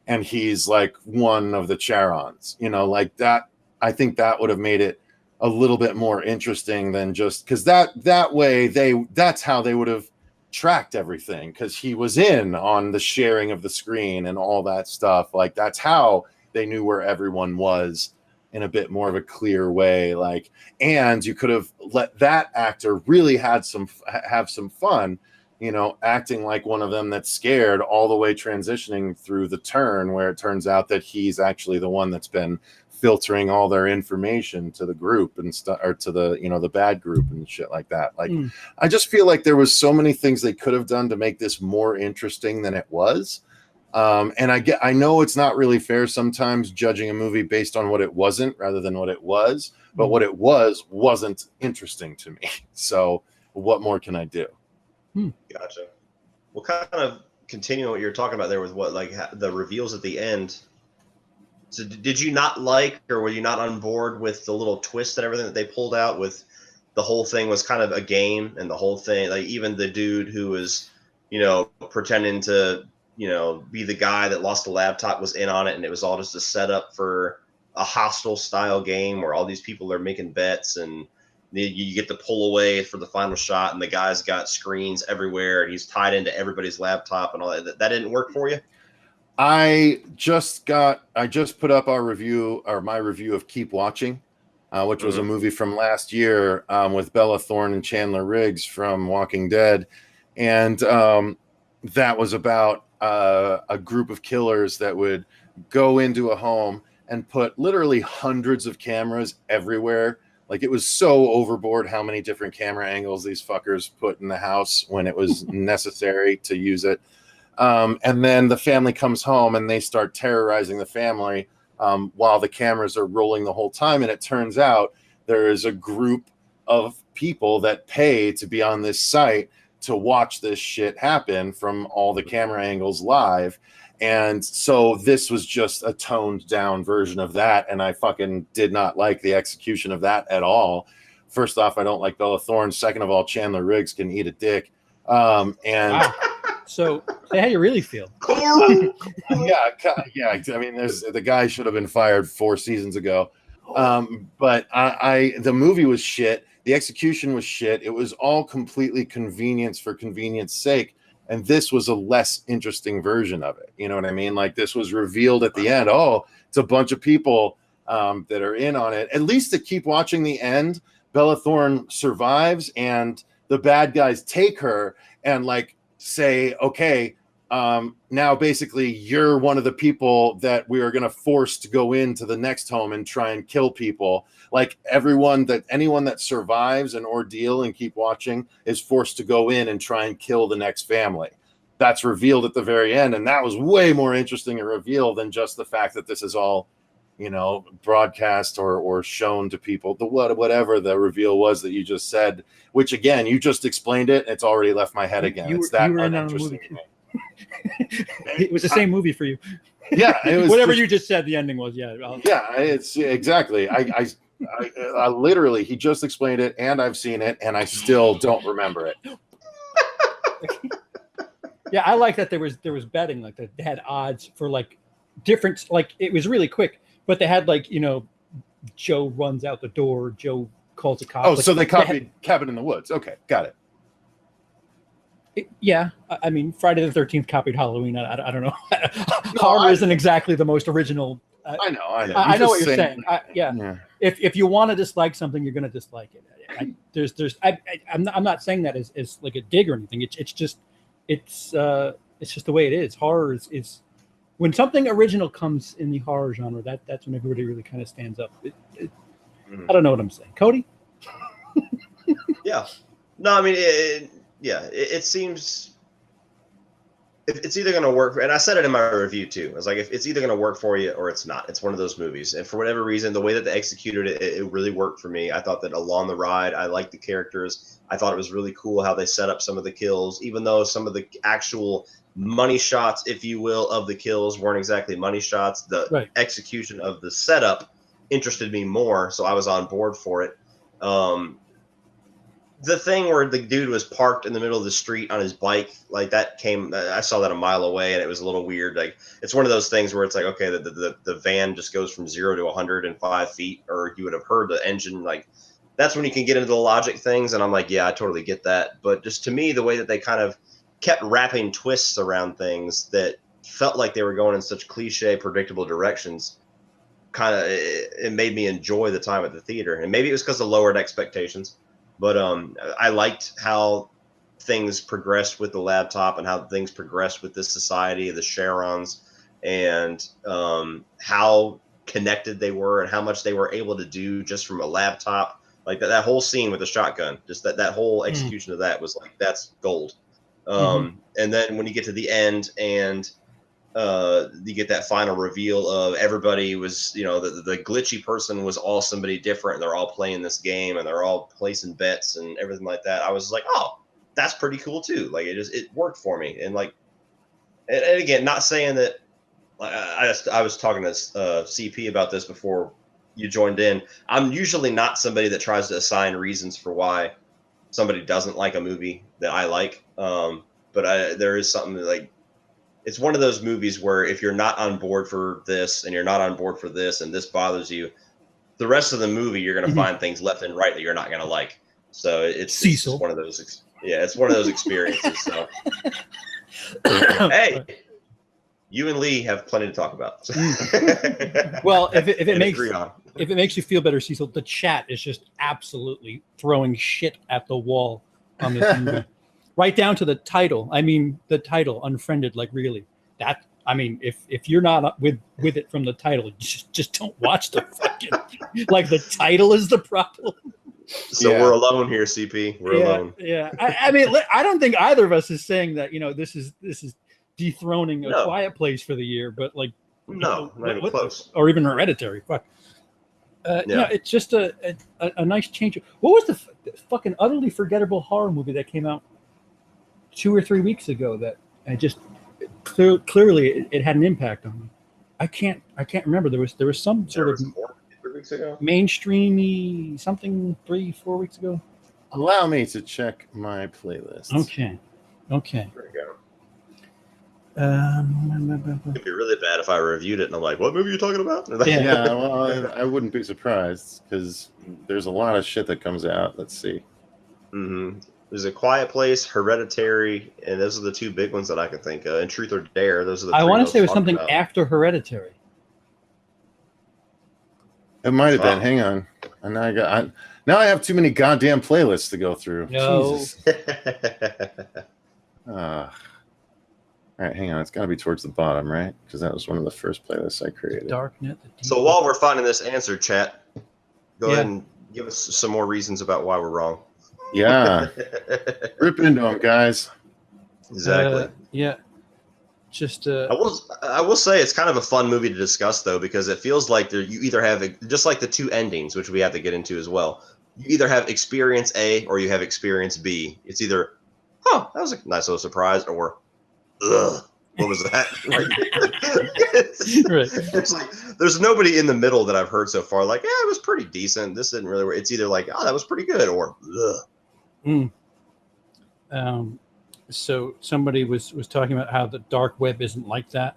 and he's like one of the Charons, like that. I think that would have made it a little bit more interesting than just because that way that's how they would have tracked everything, because he was in on the sharing of the screen and all that stuff. Like that's how they knew where everyone was in a bit more of a clear way. Like, and you could have let that actor really have some fun, acting like one of them that's scared, all the way transitioning through the turn where it turns out that he's actually the one that's been filtering all their information to the group and stuff, or to the the bad group and shit like that. Like I just feel like there was so many things they could have done to make this more interesting than it was. And I know it's not really fair sometimes judging a movie based on what it wasn't rather than what it was, but what it wasn't interesting to me. So what more can I do? Gotcha. Well, kind of continuing what you're talking about there with what, like, the reveals at the end. So did you not like, or were you not on board with the little twist and everything that they pulled out with the whole thing was kind of a game, and the whole thing, like even the dude who was, pretending to, be the guy that lost the laptop was in on it, and it was all just a setup for a hostile style game where all these people are making bets, and you get to pull away for the final shot, and the guy's got screens everywhere, and he's tied into everybody's laptop and all that. That didn't work for you? I just put up my review of Keep Watching, which was a movie from last year with Bella Thorne and Chandler Riggs from Walking Dead. And that was about a group of killers that would go into a home and put literally hundreds of cameras everywhere. Like, it was so overboard how many different camera angles these fuckers put in the house when it was necessary to use it. And then the family comes home and they start terrorizing the family while the cameras are rolling the whole time. And it turns out there is a group of people that pay to be on this site to watch this shit happen from all the camera angles live. And so this was just a toned down version of that. And I fucking did not like the execution of that at all. First off, I don't like Bella Thorne. Second of all, Chandler Riggs can eat a dick. Wow. So say how you really feel. yeah. I mean, the guy should have been fired 4 seasons ago. But the movie was shit. The execution was shit. It was all completely convenience for convenience sake. And this was a less interesting version of it. You know what I mean? Like, this was revealed at the end. Oh, it's a bunch of people that are in on it. At least to Keep Watching the end, Bella Thorne survives and the bad guys take her and like say, okay, now basically you're one of the people that we are going to force to go into the next home and try and kill people. Like, anyone that survives an ordeal and Keep Watching is forced to go in and try and kill the next family. That's revealed at the very end. And that was way more interesting a reveal than just the fact that this is all, broadcast or shown to people. Whatever the reveal was that you just said, which again, you just explained it. It's already left my head again. It's that uninteresting to me. It was the same movie for you. Yeah, it was whatever you just said. The ending was it's exactly. I literally, he just explained it, and I've seen it, and I still don't remember it. Yeah, I like that there was betting, like they had odds for like different, like it was really quick, but they had like Joe runs out the door, Joe calls a cop. Oh, like, so they copied Cabin in the Woods. Okay, got it. Yeah, I mean, Friday the 13th copied Halloween. I don't know. Horror isn't exactly the most original. I know. I know what you're saying. Yeah. If you want to dislike something, you're going to dislike it. I'm not saying that as like a dig or anything. It's just the way it is. Horror is when something original comes in the horror genre. That's when everybody really kind of stands up. I don't know what I'm saying, Cody. Yeah. No, I mean it seems it's either going to work, and I said it in my review too. I was like, if it's either going to work for you or it's not. It's one of those movies, and for whatever reason, the way that they executed it, it really worked for me. I thought that along the ride, I liked the characters. I thought it was really cool how they set up some of the kills, even though some of the actual money shots, if you will, of the kills weren't exactly money shots. The execution of the setup interested me more, so I was on board for it. The thing where the dude was parked in the middle of the street on his bike, like that I saw that a mile away, and it was a little weird. Like, it's one of those things where it's like, okay, the van just goes from 0 to 105 feet, or you would have heard the engine. Like, that's when you can get into the logic things, and I'm like, yeah, I totally get that. But just to me, the way that they kind of kept wrapping twists around things that felt like they were going in such cliche, predictable directions, kind of it made me enjoy the time at the theater. And maybe it was because of lowered expectations. But I liked how things progressed with the laptop and how things progressed with this society, the Sharons, and how connected they were and how much they were able to do just from a laptop. Like that whole scene with the shotgun, just that whole execution of that was like, that's gold. And then when you get to the end and you get that final reveal of everybody was, the glitchy person was all somebody different. And they're all playing this game and they're all placing bets and everything like that. I was like, oh, that's pretty cool too. Like it worked for me. And like, and again, not saying that I was talking to CeePee about this before you joined in. I'm usually not somebody that tries to assign reasons for why somebody doesn't like a movie that I like. But there is something that, like, it's one of those movies where if you're not on board for this and you're not on board for this and this bothers you, the rest of the movie you're going to find things left and right that you're not going to like. So it's Cecil. One of those. Yeah, it's one of those experiences. So hey, you and Lee have plenty to talk about. Well, if it makes you feel better, Cecil, the chat is just absolutely throwing shit at the wall on this movie. Right down to the title. I mean, the title, Unfriended, like really. That, I mean, if you're not with it from the title, just don't watch the fucking, like, the title is the problem. So we're alone here, CeePee. We're alone. Yeah. I mean, I don't think either of us is saying that, this is dethroning A Quiet Place for the year, but like, not even close. Or even Hereditary. Fuck. It's just a nice change. What was the fucking utterly forgettable horror movie that came out 2 or 3 weeks ago that I just clearly it had an impact on me? I can't remember. There was some sort of 3 weeks ago, mainstreamy something 3-4 weeks ago. Allow me to check my playlist. Okay. There we go. It'd be really bad if I reviewed it and I'm like, what movie are you talking about? Yeah, well, I wouldn't be surprised because there's a lot of shit that comes out. Let's see. Mm-hmm. There's A Quiet Place, Hereditary, and those are the two big ones that I can think of. And Truth or Dare, those are the. I want to say it was something after Hereditary. It might have been. Hang on. And now I have too many goddamn playlists to go through. No. Jesus. All right, hang on. It's got to be towards the bottom, right? Because that was one of the first playlists I created. Darknet. So while we're finding this answer, chat, go ahead and give us some more reasons about why we're wrong. Yeah. Rip into them, guys. Exactly. Just I will say it's kind of a fun movie to discuss, though, because it feels like you either have, just like the two endings, which we have to get into as well. You either have experience A or you have experience B. It's either, that was a nice little surprise, or, ugh, what was that? It's like there's nobody in the middle that I've heard so far. Like, yeah, it was pretty decent. This didn't really work. It's either like, oh, that was pretty good, or ugh. So somebody was talking about how the dark web isn't like that.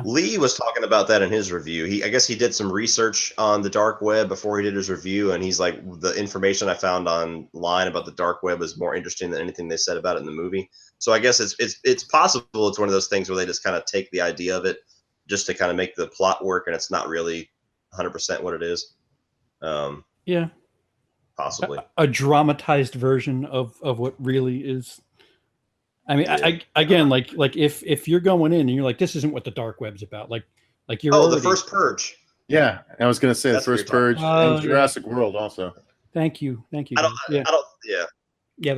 Lee was talking about that in his review. I guess he did some research on the dark web before he did his review, and he's like, the information I found online about the dark web is more interesting than anything they said about it in the movie. So I guess it's possible it's one of those things where they just kind of take the idea of it just to kind of make the plot work, and it's not really 100% what it is. Possibly a dramatized version of what really is. I mean, again, like if you're going in and you're like, this isn't what the dark web's about, like you're the first Purge. Yeah, I was going to say the first Purge and Jurassic World also. Thank you. The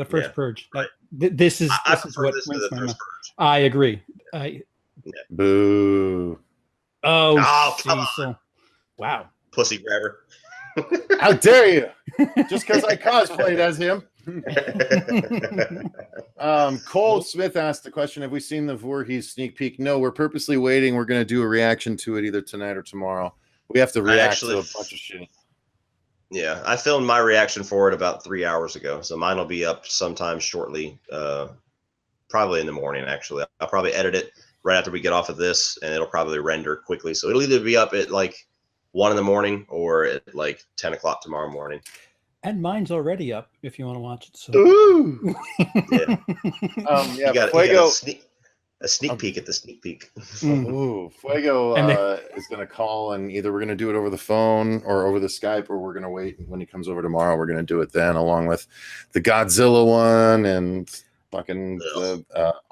first Purge. Right. This is what the first Purge. I agree. Boo. Oh, come Cecil. on. Wow. Pussy grabber. How dare you? Just because I cosplayed as him. Cole Smith asked the question, have we seen the Voorhees sneak peek? No, we're purposely waiting. We're going to do a reaction to it either tonight or tomorrow. We have to react to a bunch of shit. Yeah, I filmed my reaction for it about 3 hours ago, so mine will be up sometime shortly, probably in the morning, actually. I'll probably edit it right after we get off of this, and it'll probably render quickly. So it'll either be up at like 1 in the morning or at like 10 o'clock tomorrow morning. And mine's already up if you want to watch it. So. Ooh. You got a sneak peek at the sneak peek. Ooh, Fuego is going to call, and either we're going to do it over the phone or over the Skype, or we're going to wait when he comes over tomorrow. We're going to do it then, along with the Godzilla one and fucking the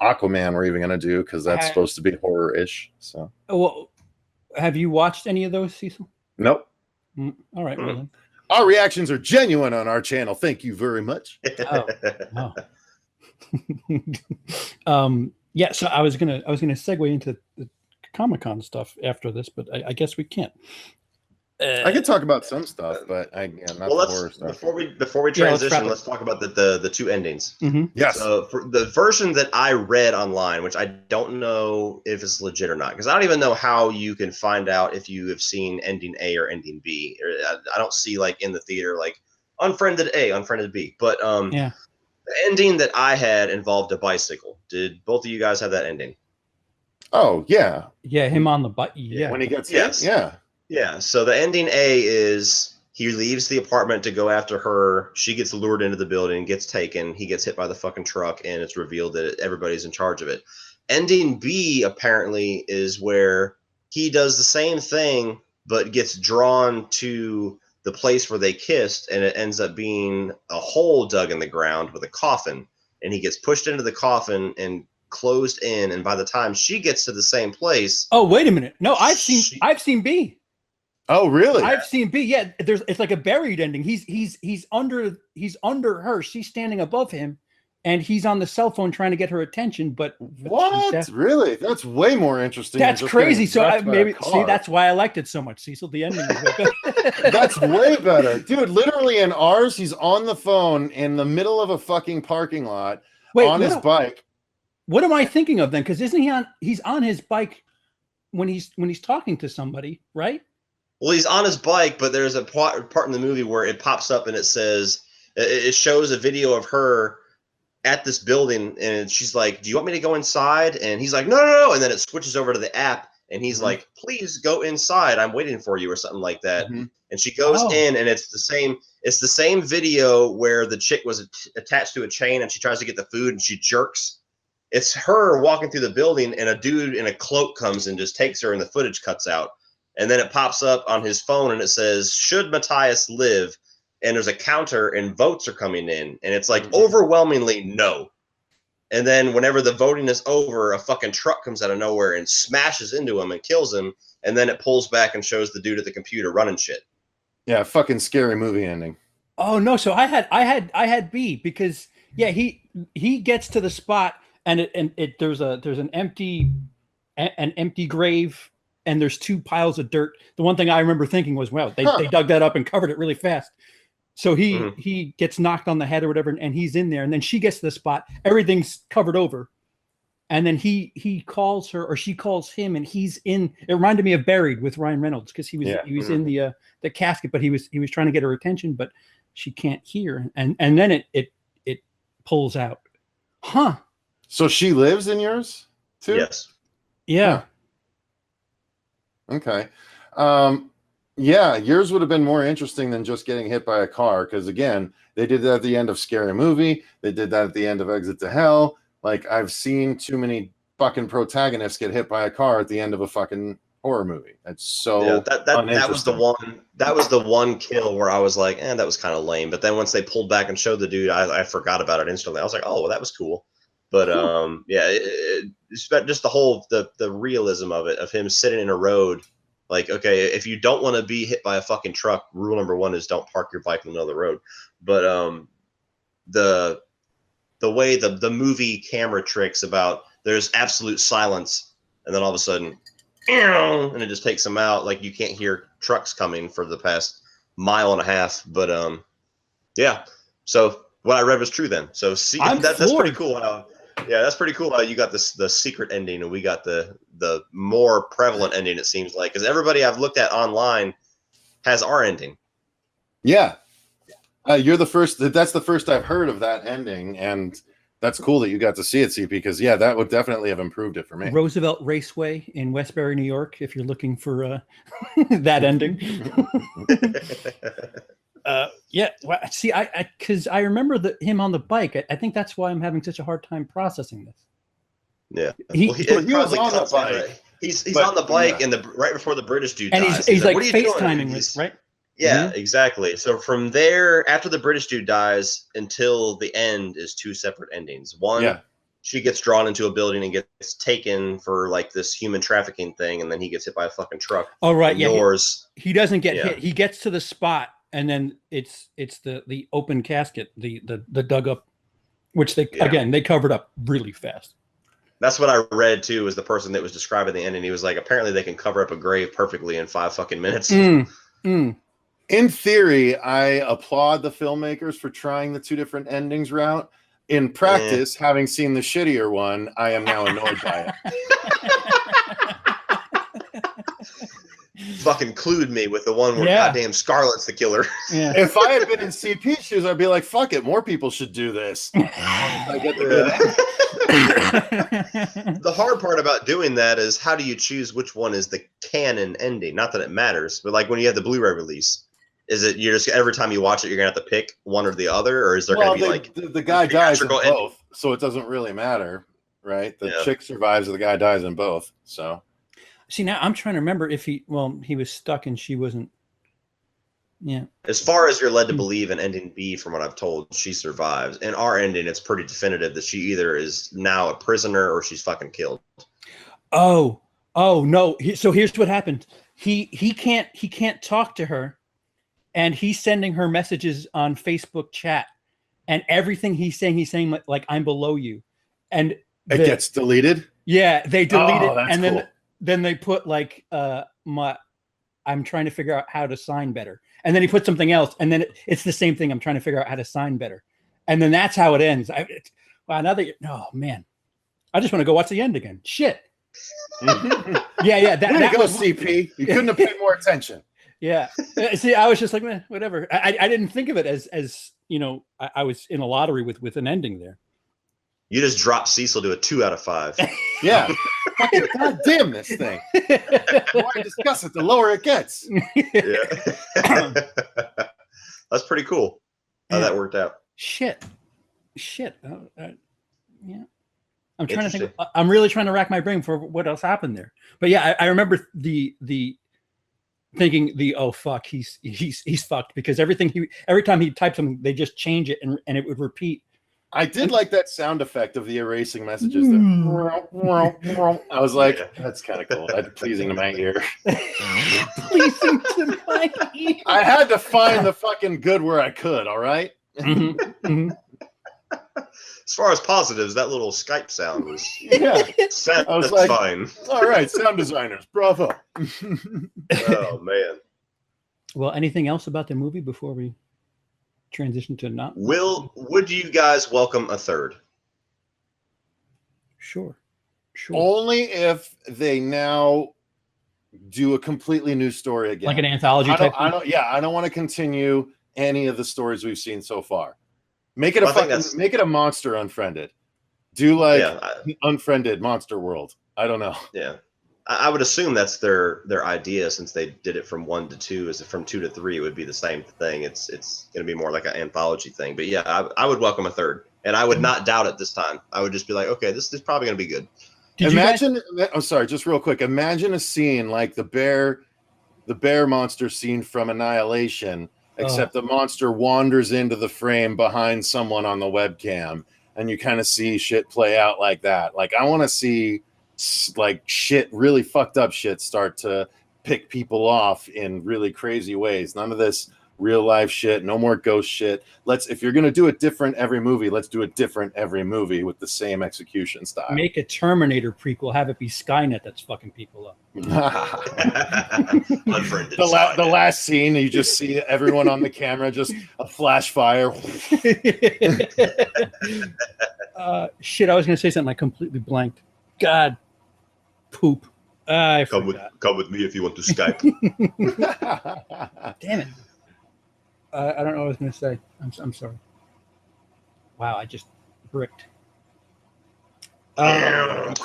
Aquaman. We're even going to do because that's supposed to be horror-ish. So, well, have you watched any of those, Cecil? Nope. All right, well then. Our reactions are genuine on our channel. Thank you very much. Yeah, so I was gonna segue into the Comic-Con stuff after this, but I guess we can't. I could talk about some stuff, but not the horror stuff. Before we transition, let's talk about the two endings. Mm-hmm. Yes. So for the version that I read online, which I don't know if it's legit or not, because I don't even know how you can find out if you have seen ending A or ending B. I don't see like in the theater like Unfriended A, Unfriended B. But yeah, the ending that I had involved a bicycle. Did both of you guys have that ending? Oh yeah, him on the bike. Yeah, when he gets yes. hit. Yeah. Yeah, so the ending A is he leaves the apartment to go after her. She gets lured into the building, gets taken. He gets hit by the fucking truck, and it's revealed that everybody's in charge of it. Ending B apparently is where he does the same thing, but gets drawn to the place where they kissed, and it ends up being a hole dug in the ground with a coffin. And he gets pushed into the coffin and closed in. And by the time she gets to the same place, oh wait a minute, no, I've seen B. Oh really? I've seen B. Yeah, it's like a buried ending. He's under her. She's standing above him, and he's on the cell phone trying to get her attention. But what? Really? That's way more interesting. That's crazy. So that's why I liked it so much, Cecil. The ending is way better. That's way better, dude. Literally in ours, he's on the phone in the middle of a fucking parking lot on his bike. What am I thinking of then? Because isn't he's on his bike when he's talking to somebody, right? Well, he's on his bike, but there's a part in the movie where it pops up and it says, it shows a video of her at this building, and she's like, "Do you want me to go inside?" And he's like, "No." And then it switches over to the app, and he's like, "Please go inside. I'm waiting for you," or something like that. Mm-hmm. And she goes in, and it's the same video where the chick was attached to a chain, and she tries to get the food, and she jerks. It's her walking through the building, and a dude in a cloak comes and just takes her, and the footage cuts out. And then it pops up on his phone and it says, "Should Matthias live?" And there's a counter and votes are coming in. And it's like overwhelmingly no. And then whenever the voting is over, a fucking truck comes out of nowhere and smashes into him and kills him. And then it pulls back and shows the dude at the computer running shit. Yeah, fucking scary movie ending. Oh no, so I had B because he gets to the spot and there's an empty grave. And there's two piles of dirt. The one thing I remember thinking was, wow, they dug that up and covered it really fast. So he gets knocked on the head or whatever, and he's in there. And then she gets to the spot. Everything's covered over. And then he calls her, or she calls him, and he's in. It reminded me of Buried with Ryan Reynolds because he was in the casket, but he was trying to get her attention, but she can't hear. And then it pulls out. Huh. So she lives in yours too? Yes. Yeah. Huh. Okay. Yeah, yours would have been more interesting than just getting hit by a car because, again, they did that at the end of Scary Movie. They did that at the end of Exit to Hell. Like, I've seen too many fucking protagonists get hit by a car at the end of a fucking horror movie. It's so that was the one. That was the one kill where I was like, that was kind of lame. But then once they pulled back and showed the dude, I forgot about it instantly. I was like, oh, well, that was cool. But just the whole the realism of it, of him sitting in a road, like, okay, if you don't want to be hit by a fucking truck, rule number one is don't park your bike in the middle of the road. But the way the movie camera tricks about there's absolute silence, and then all of a sudden, and it just takes them out, like you can't hear trucks coming for the past mile and a half. But yeah, so what I read was true then. So that's pretty cool. That's pretty cool how you got the secret ending and we got the more prevalent ending, it seems like, because everybody I've looked at online has our ending. Yeah. You're the first. That's the first I've heard of that ending, and that's cool that you got to see it, CeePee, because that would definitely have improved it for me. Roosevelt Raceway in Westbury, New York, if you're looking for that ending. See, because I remember him on the bike. I think that's why I'm having such a hard time processing this. Yeah, he was on the bike. He's on the bike, and right before the British dude and dies, he's like FaceTiming with, right? Yeah, exactly. So from there, after the British dude dies until the end, is two separate endings. One, she gets drawn into a building and gets taken for like this human trafficking thing, and then he gets hit by a fucking truck. Oh right, Yours, he doesn't get hit. He gets to the spot. And then it's the open casket, the dug up, which they covered up really fast. That's what I read too. Was the person that was describing the ending? He was like, apparently they can cover up a grave perfectly in 5 fucking minutes. In theory, I applaud the filmmakers for trying the 2 different endings route. In practice, having seen the shittier one, I am now annoyed by it. Fucking clued me with the one where goddamn Scarlett's the killer. Yeah. If I had been in CeePee shoes, I'd be like, fuck it, more people should do this. I get the hard part about doing that is how do you choose which one is the canon ending? Not that it matters, but like when you have the Blu-ray release, is it you're just every time you watch it you're gonna have to pick one or the other, or is there gonna be like the guy dies in both, so it doesn't really matter, right? The chick survives, the guy dies in both. So see, now I'm trying to remember if he was stuck and she wasn't. Yeah. As far as you're led to believe in ending B, from what I've told, she survives. In our ending, it's pretty definitive that she either is now a prisoner or she's fucking killed. Oh no! So here's what happened. He can't talk to her, and he's sending her messages on Facebook chat, and everything he's saying like I'm below you, and it gets deleted. Yeah, they delete it, and cool. then they put like I'm trying to figure out how to sign better. And then he put something else, and then it's the same thing. I'm trying to figure out how to sign better. And then that's how it ends. Oh, man. I just want to go watch the end again. Shit. Yeah. That was CeePee. You couldn't have paid more attention. Yeah. See, I was just like, whatever. I didn't think of it as you know, I was in a lottery with an ending there. You just dropped Cecil to a 2 out of 5. Yeah. Fucking goddamn this thing. The more I discuss it, the lower it gets. Yeah. That's pretty cool how that worked out. Shit. Yeah. I'm trying to think. I'm really trying to rack my brain for what else happened there. But yeah, I remember the thinking oh fuck, he's fucked, because every time he typed something, they just change it and it would repeat. I did like that sound effect of the erasing messages. I was like, that's kind of cool. That's pleasing to my ear. Pleasing to my ear. I had to find the fucking good where I could, all right? As far as positives, that little Skype sound was I was like, fine. All right, sound designers, bravo. Oh, man. Well, anything else about the movie before we transition to not? Would you guys welcome a third? Sure. Only if they now do a completely new story again, like an anthology type. I don't want to continue any of the stories we've seen so far. Make it make it a monster Unfriended. Do like Unfriended Monster World. I don't know. Yeah. I would assume that's their idea, since they did it from 1 to 2. Is it from 2 to 3? It would be the same thing. It's going to be more like an anthology thing. But yeah, I would welcome a third, and I would not doubt it this time. I would just be like, okay, this is probably going to be good. Imagine. Sorry, just real quick. Imagine a scene like the bear monster scene from Annihilation, except the monster wanders into the frame behind someone on the webcam, and you kind of see shit play out like that. Like, I want to see like shit, really fucked up shit, start to pick people off in really crazy ways. None of this real life shit. No more ghost shit. If you're gonna do it different every movie, let's do it different every movie with the same execution style. Make a Terminator prequel. Have it be Skynet that's fucking people up. Unfriended. The last scene, you just see everyone on the camera, just a flash fire. Shit, I was gonna say something. I completely blanked. God, poop. Come with me if you want to Skype. Damn it. I don't know what I was going to say. I'm sorry. Wow, I just bricked. Right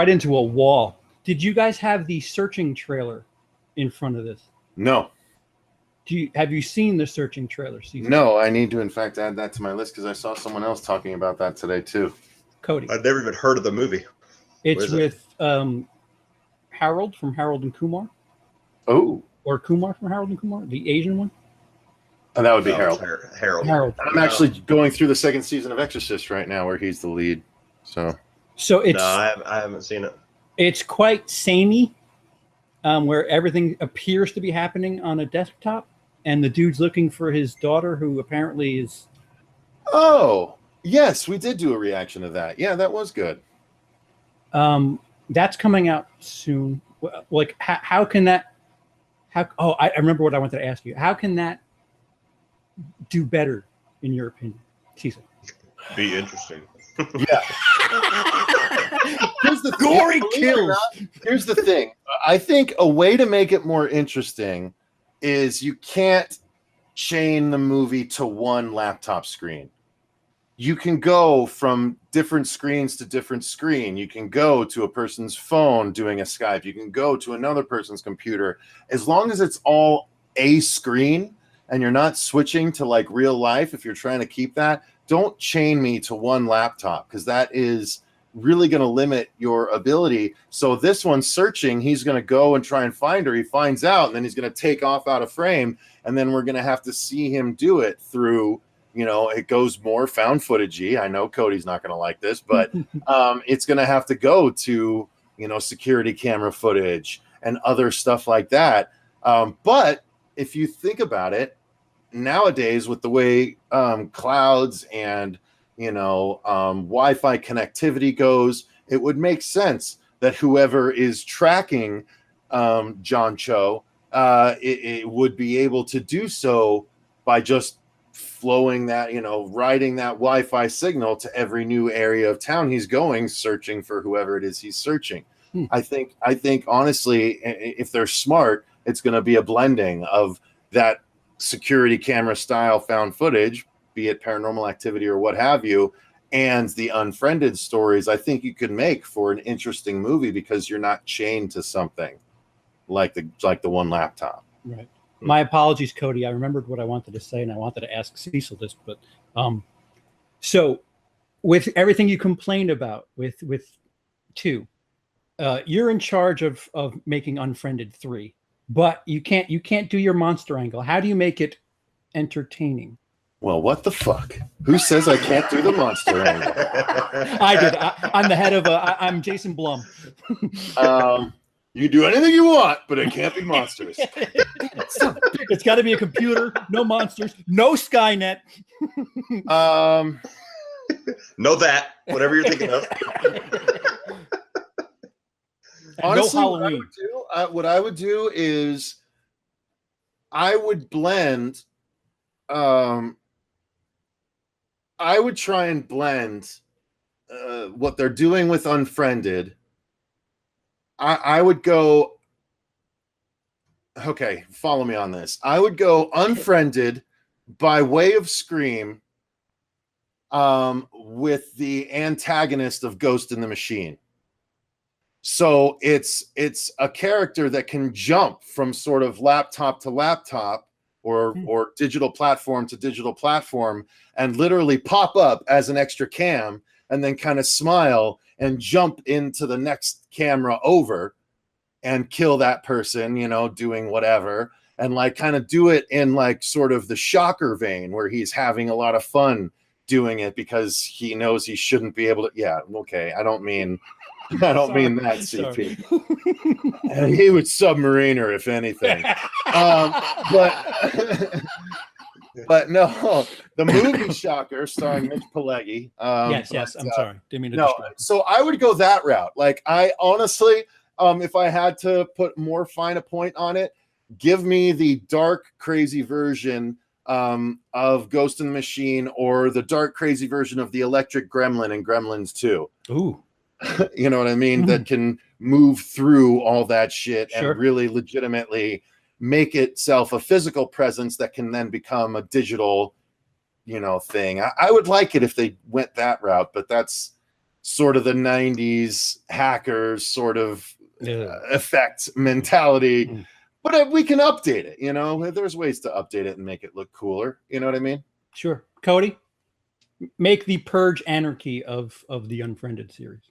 into a wall. Did you guys have the Searching trailer in front of this? No. Have you seen the Searching trailer, Cecil? No, I need to in fact add that to my list because I saw someone else talking about that today too. Cody. I've never even heard of the movie. It's with Harold from Harold and Kumar. Oh. Or Kumar from Harold and Kumar, the Asian one. And that would be Harold. Harold. I'm actually going through the second season of Exorcist right now, where he's the lead. So it's. No, I haven't seen it. It's quite samey, where everything appears to be happening on a desktop, and the dude's looking for his daughter, who apparently is. Oh yes, we did do a reaction to that. Yeah, that was good. That's coming out soon. Like, how can that? Oh, I remember what I wanted to ask you. How can that do better, in your opinion, Cecil? Be interesting. Yeah. Here's the gory kills. Here's the thing. I think a way to make it more interesting is you can't chain the movie to one laptop screen. You can go from different screens to different screen. You can go to a person's phone doing a Skype. You can go to another person's computer. As long as it's all a screen and you're not switching to like real life, if you're trying to keep that, don't chain me to one laptop, because that is really going to limit your ability. So this one's searching. He's going to go and try and find her. He finds out, and then he's going to take off out of frame. And then we're going to have to see him do it through, you know, it goes more found footage-y. I know Cody's not going to like this, but it's going to have to go to, you know, security camera footage and other stuff like that. But if you think about it, nowadays with the way clouds and, you know, Wi-Fi connectivity goes, it would make sense that whoever is tracking John Cho, it would be able to do so by just flowing that, you know, riding that Wi-Fi signal to every new area of town he's going, searching for whoever it is he's searching. I think honestly, if they're smart, it's going to be a blending of that security camera style found footage, be it Paranormal Activity or what have you, and the Unfriended stories. I think you could make for an interesting movie because you're not chained to something like the one laptop. Right. My apologies, Cody. I remembered what I wanted to say, and I wanted to ask Cecil this, but so with everything you complained about with 2, you're in charge of making Unfriended 3, but you can't do your monster angle. How do you make it entertaining? Well, what the fuck? Who says I can't do the monster angle? I did. I'm the head of I'm Jason Blum. You do anything you want, but it can't be monsters. It's got to be a computer, no monsters, no Skynet. Know that, whatever you're thinking of. Honestly, no Halloween. What I would do is I would blend. I would try and blend what they're doing with Unfriended. I would go. Okay, follow me on this. I would go Unfriended by way of Scream, with the antagonist of Ghost in the Machine. So it's a character that can jump from sort of laptop to laptop or digital platform to digital platform and literally pop up as an extra cam and then kind of smile and jump into the next camera over and kill that person, you know, doing whatever, and like kind of do it in like sort of the Shocker vein where he's having a lot of fun doing it because he knows he shouldn't be able to. Yeah, okay. I don't mean that, CeePee. He would submariner if anything. But no, the movie Shocker starring Mitch Pileggi. Yes. I'm sorry. Didn't mean to distract. So I would go that route. Like I honestly, if I had to put more fine a point on it, give me the dark, crazy version of Ghost in the Machine or the dark, crazy version of the Electric Gremlin in Gremlins 2. Ooh. You know what I mean? That can move through all that shit Sure. and really legitimately make itself a physical presence that can then become a digital, you know, thing. I would like it if they went that route, but that's sort of the 90s hackers sort of effect mentality. But we can update it, you know? There's ways to update it and make it look cooler. You know what I mean? Sure. Cody? Make the Purge anarchy of the Unfriended series.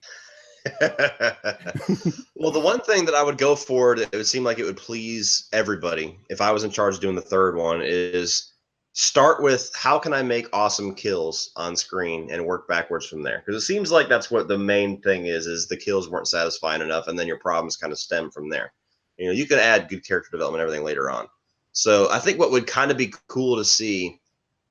Well, the one thing that I would go for that it would seem like it would please everybody if I was in charge of doing the third one is start with how can I make awesome kills on screen and work backwards from there, because it seems like that's what the main thing is the kills weren't satisfying enough, and then your problems kind of stem from there. You know, you can add good character development and everything later on. So I think what would kind of be cool to see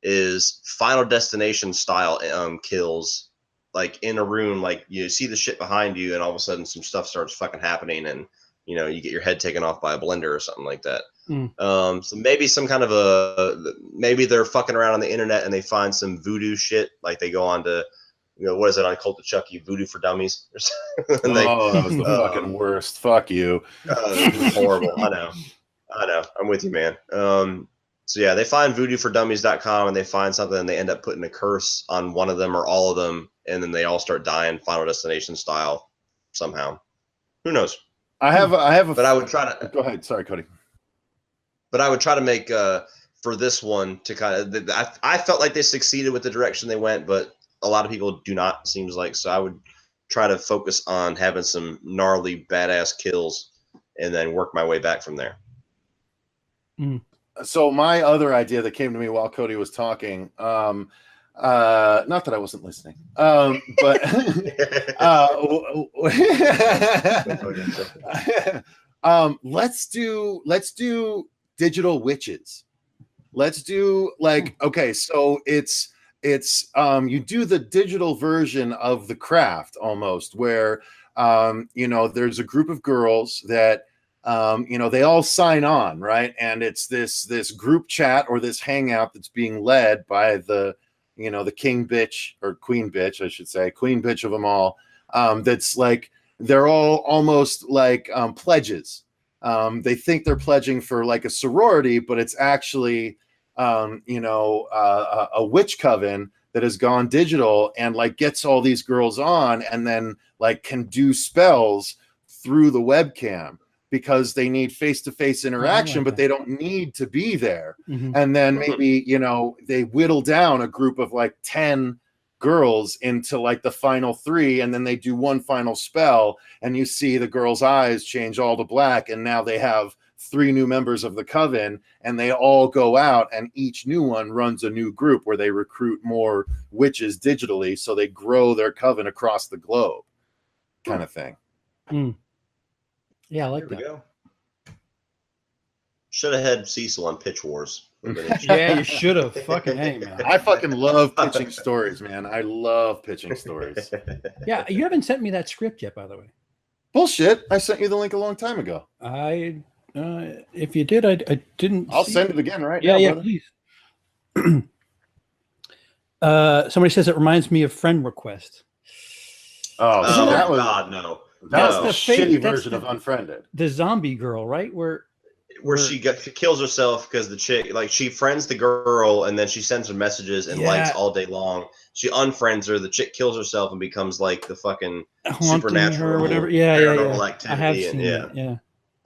is Final Destination style kills, like in a room, like you see the shit behind you, and all of a sudden some stuff starts fucking happening, and you get your head taken off by a blender or something like that. So maybe some kind of maybe they're fucking around on the internet and they find some voodoo shit, like they go on to what is it on Cult of Chucky, Voodoo for Dummies or something. That was the fucking worst. Fuck you. Horrible. I know. I'm with you, man. So yeah, they find voodooForDummies.com and they find something and they end up putting a curse on one of them or all of them, and then they all start dying Final Destination style somehow. Who knows? I have a but I would try to go ahead. Sorry, Cody. But I would try to make for this one to kind of I felt like they succeeded with the direction they went, but a lot of people do not, seems like. So I would try to focus on having some gnarly badass kills and then work my way back from there. So my other idea that came to me while Cody was talking, not that I wasn't listening, but let's do digital witches. Let's do like, okay, so it's you do the digital version of the craft almost, where there's a group of girls that they all sign on, right? And it's this group chat or this hangout that's being led by the king bitch or queen bitch, I should say, queen bitch of them all. That's like, they're all almost like pledges. They think they're pledging for like a sorority, but it's actually, a witch coven that has gone digital and like gets all these girls on and then like can do spells through the webcam, because they need face-to-face interaction, but they don't need to be there. And then maybe, they whittle down a group of like 10 girls into like the final 3, and then they do one final spell, and you see the girls' eyes change all to black, and now they have 3 new members of the coven, and they all go out, and each new one runs a new group where they recruit more witches digitally, so they grow their coven across the globe, kind of thing. Yeah, I like that. Go. Should have had Cecil on Pitch Wars. Yeah, you should have. Fucking hey, man. I fucking love pitching stories, man. I love pitching stories. Yeah, you haven't sent me that script yet, by the way. Bullshit. I sent you the link a long time ago. If you did, I didn't. I'll send it again, right? Yeah, now, please. Somebody says it reminds me of Friend Request. Oh, God, no. That's the shitty version of Unfriended. The zombie girl, right? Where she kills herself because the chick, like, she friends the girl and then she sends her messages and likes all day long. She unfriends her. The chick kills herself and becomes like the fucking supernatural or whatever. Paranormal activity. I have seen it. Yeah.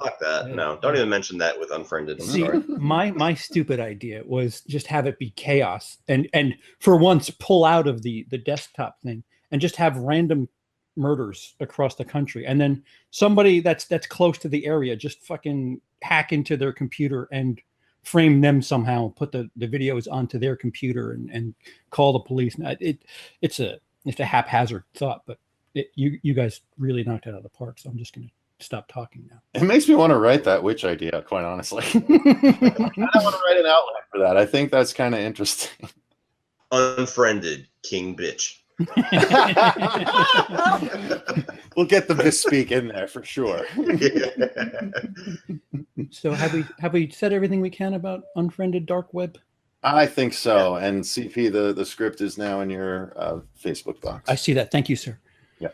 Fuck that. Yeah. No, don't even mention that with Unfriended. See, my stupid idea was just have it be chaos and for once pull out of the desktop thing and just have random murders across the country, and then somebody that's close to the area just fucking hack into their computer and frame them somehow, put the videos onto their computer and call the police. It's a haphazard thought, but you guys really knocked it out of the park, so I'm just gonna stop talking now. It makes me want to write that witch idea, quite honestly. I don't want to write an outline for that. I think that's kind of interesting. Unfriended king bitch. We'll get the misspeak in there for sure. So have we said everything we can about Unfriended Dark Web? I think so. Yeah. And CeePee, the script is now in your Facebook box. I see that. Thank you, sir. Yeah.